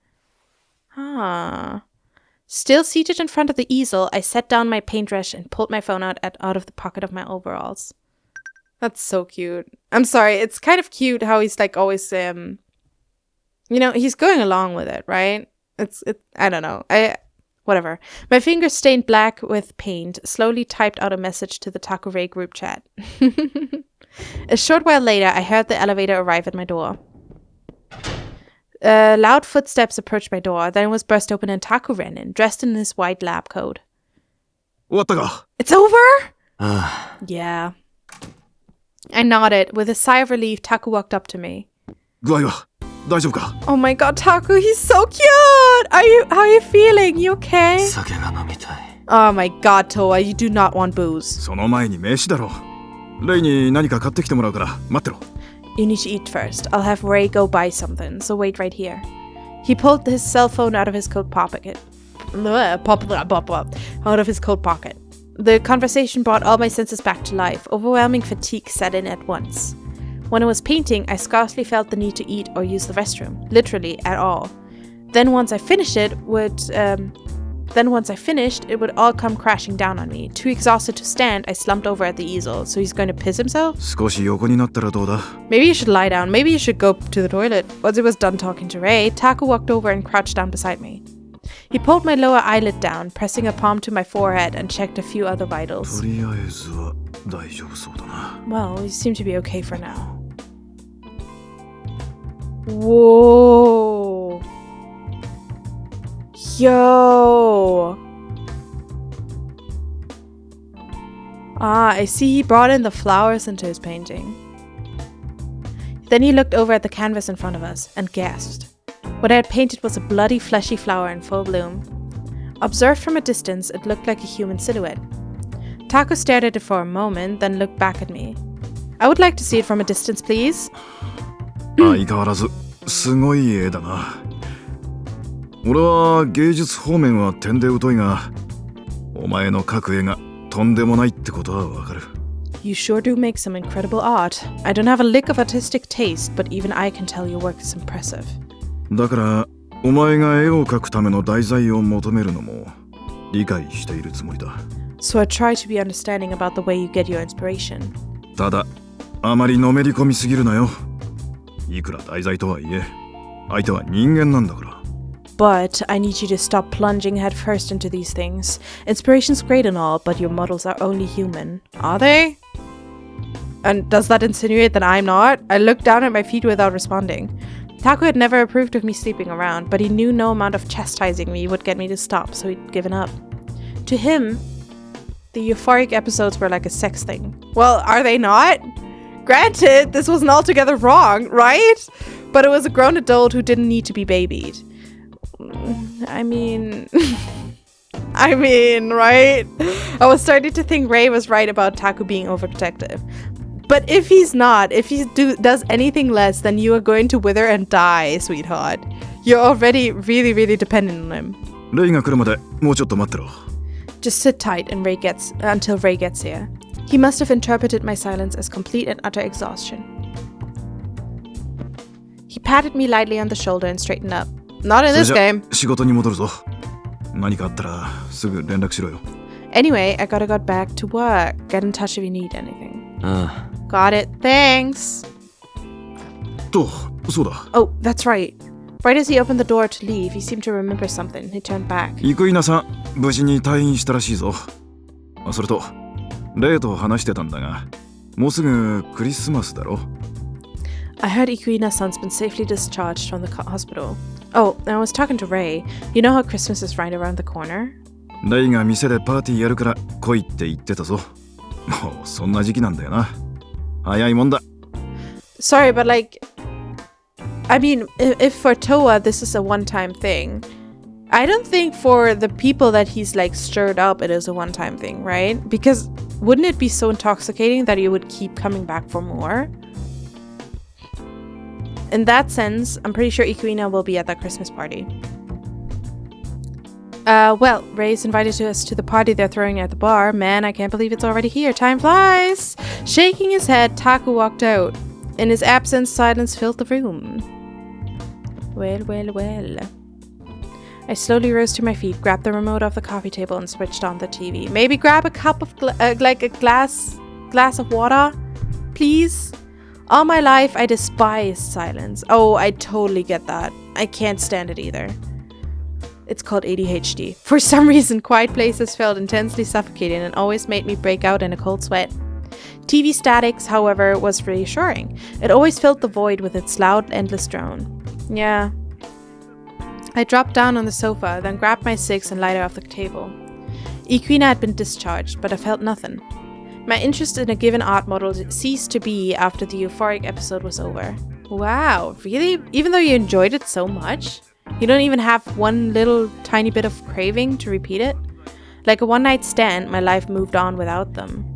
S1: Still seated in front of the easel, I set down my paintbrush and pulled my phone out of the pocket of my overalls. That's so cute. I'm sorry, it's kind of cute how he's like always, he's going along with it, right? I don't know. Whatever. My fingers stained black with paint, slowly typed out a message to the Taku Rei group chat. A short while later, I heard the elevator arrive at my door. Loud footsteps approached my door, then it was burst open and Taku ran in, dressed in his white lab coat. It's over? Yeah. I nodded. With a sigh of relief, Taku walked up to me. Oh my god, Taku, he's so cute! How are you feeling? You okay? Oh my god, Toa, you do not want booze. You need to eat first. I'll have Rei go buy something, so wait right here. He pulled his cell phone out of his coat pocket. Out of his coat pocket. The conversation brought all my senses back to life. Overwhelming fatigue set in at once. When I was painting, I scarcely felt the need to eat or use the restroom, literally at all. Then once I finished, it would all come crashing down on me. Too exhausted to stand, I slumped over at the easel. So he's going to piss himself? Maybe you should lie down. Maybe you should go to the toilet. Once I was done talking to Rei, Taku walked over and crouched down beside me. He pulled my lower eyelid down, pressing a palm to my forehead, and checked a few other vitals. Well, you seem to be okay for now. Whoa. Yo. I see he brought in the flowers into his painting. Then he looked over at the canvas in front of us and gasped. What I had painted was a bloody, fleshy flower in full bloom. Observed from a distance, it looked like a human silhouette. Taku stared at it for a moment, then looked back at me. I would like to see it from a distance, please.
S6: Wow,
S1: You sure do make some incredible art. I don't have a lick of artistic taste, but even I can tell your work is impressive. So I try to be understanding about the way you get your inspiration. But I need you to stop plunging headfirst into these things. Inspiration's great and all, but your models are only human. Are they? And does that insinuate that I'm not? I looked down at my feet without responding. Taku had never approved of me sleeping around, but he knew no amount of chastising me would get me to stop, so he'd given up. To him, the euphoric episodes were like a sex thing. Well, are they not? Granted, this wasn't altogether wrong, right? But it was a grown adult who didn't need to be babied. I mean, right? I was starting to think Rei was right about Taku being overprotective. But if he's not, if he does anything less, then you are going to wither and die, sweetheart. You're already really, really dependent on him. Just sit tight until Ray gets here. He must have interpreted my silence as complete and utter exhaustion. He patted me lightly on the shoulder and straightened up. Not in this game.
S6: 仕事に戻るぞ。何かあったらすぐ連絡しろよ。
S1: Anyway, I gotta get back to work. Get in touch if you need anything. Got it. Thanks.
S6: と、そうだ。
S1: Oh, that's right. Right as he opened the door to leave, he seemed to remember something. He turned back.
S6: イクイナさん、無事に退院したらしいぞ。それと、レイと話してたんだが、もうすぐクリスマスだろ。
S1: I heard Ikuina's son's been safely discharged from the hospital. Oh, and I was talking to Ray. You know how Christmas is right around the corner?
S6: レイが店でパーティーやるから来いって言ってたぞ。もうそんな時期なんだよな。早いもんだ。
S1: Sorry, but like, I mean, if for Toa this is a one-time thing, I don't think for the people that he's like stirred up it is a one-time thing, right? Because wouldn't it be so intoxicating that you would keep coming back for more? In that sense, I'm pretty sure Ikuina will be at that Christmas party. Well, Ray's invited us to the party they're throwing at the bar. Man, I can't believe it's already here. Time flies! Shaking his head, Taku walked out. In his absence, silence filled the room. Well, well, well. I slowly rose to my feet, grabbed the remote off the coffee table and switched on the TV. Maybe grab a cup of, like a glass of water, please? All my life, I despised silence. Oh, I totally get that. I can't stand it either. It's called ADHD. For some reason, quiet places felt intensely suffocating and always made me break out in a cold sweat. TV statics, however, was reassuring. It always filled the void with its loud, endless drone. Yeah. I dropped down on the sofa, then grabbed my cigs and lighter off the table. Ikuina had been discharged, but I felt nothing. My interest in a given art model ceased to be after the euphoric episode was over. Wow, really? Even though you enjoyed it so much? You don't even have one little tiny bit of craving to repeat it? Like a one-night stand, my life moved on without them.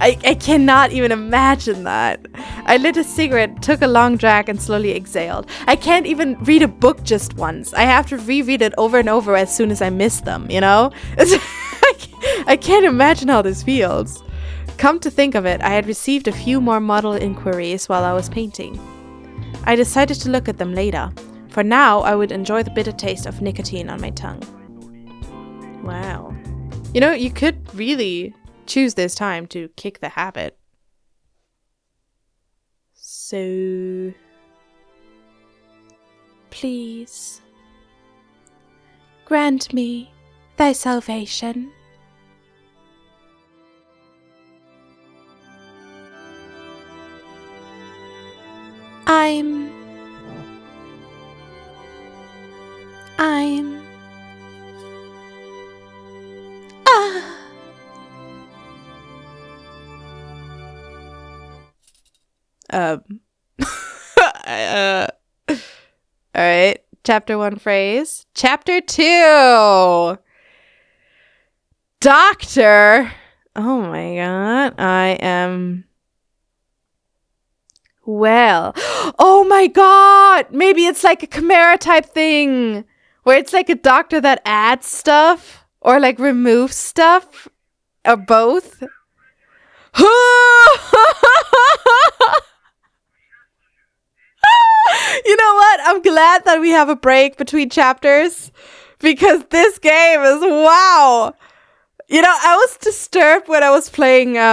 S1: I cannot even imagine that. I lit a cigarette, took a long drag, and slowly exhaled. I can't even read a book just once. I have to reread it over and over as soon as I miss them, you know? I can't imagine how this feels. Come to think of it, I had received a few more model inquiries while I was painting. I decided to look at them later. For now, I would enjoy the bitter taste of nicotine on my tongue. Wow. You know, you could really choose this time to kick the habit. So, please, grant me thy salvation. I'm Alright, chapter 1 phrase. Chapter 2! Doctor! Oh my god, I am... Well, oh my god! Maybe it's like a Chimera type thing, where it's like a doctor that adds stuff, or like removes stuff, or both. You know what? I'm glad that we have a break between chapters, because this game is wow. You know, I was disturbed when I was playing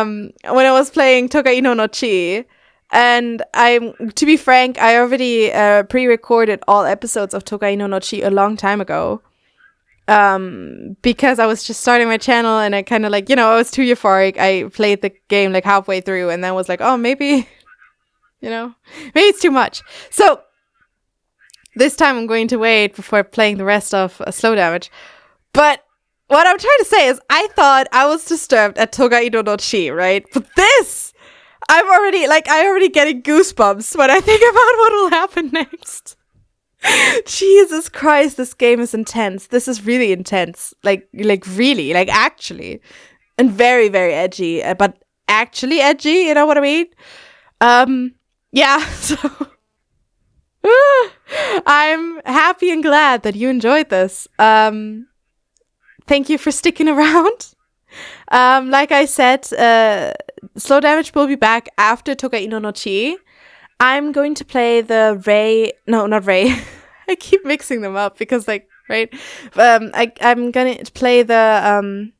S1: Tokai no no Chi. And to be frank, I already pre-recorded all episodes of Tokai no no Chi a long time ago. Because I was just starting my channel and I kind of like, you know, I was too euphoric. I played the game like halfway through and then was like, oh, maybe, you know, maybe it's too much. So this time I'm going to wait before playing the rest of Slow Damage. But what I'm trying to say is I thought I was disturbed at Tokai no no Chi, right? But this... I already getting goosebumps when I think about what will happen next. Jesus Christ, this game is intense. This is really intense. Like really, like actually. And very, very edgy. But actually edgy, you know what I mean? Yeah, so... I'm happy and glad that you enjoyed this. thank you for sticking around. Like I said, Slow Damage will be back after Tokaino no Chi. I'm going to play the Ray. No, not Ray. I keep mixing them up because, like, right? I'm gonna play the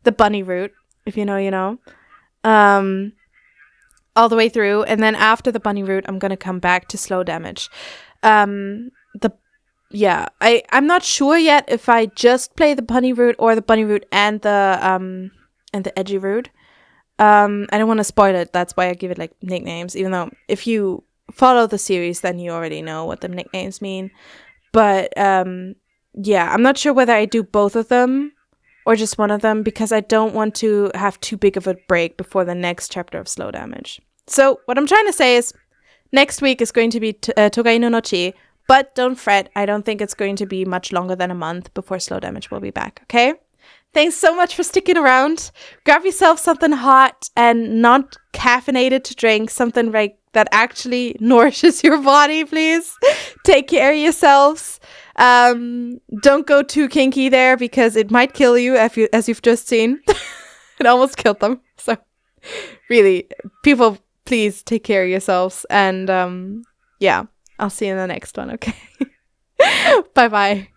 S1: bunny route. If you know, you know. All the way through, and then after the bunny route, I'm gonna come back to Slow Damage. I'm not sure yet if I just play the bunny route or the bunny route and the edgy route. I don't want to spoil it. That's why I give it like nicknames, even though if you follow the series, then you already know what the nicknames mean. But I'm not sure whether I do both of them or just one of them, because I don't want to have too big of a break before the next chapter of Slow Damage. So what I'm trying to say is, next week is going to be Tokaino no Chi, but don't fret, I don't think it's going to be much longer than a month before Slow Damage will be back, okay? Thanks so much for sticking around. Grab yourself something hot and not caffeinated to drink, something like that actually nourishes your body, please. Take care of yourselves. Don't go too kinky there, because it might kill you, as you've just seen. It almost killed them. So really, people, please take care of yourselves. And I'll see you in the next one, okay? Bye-bye.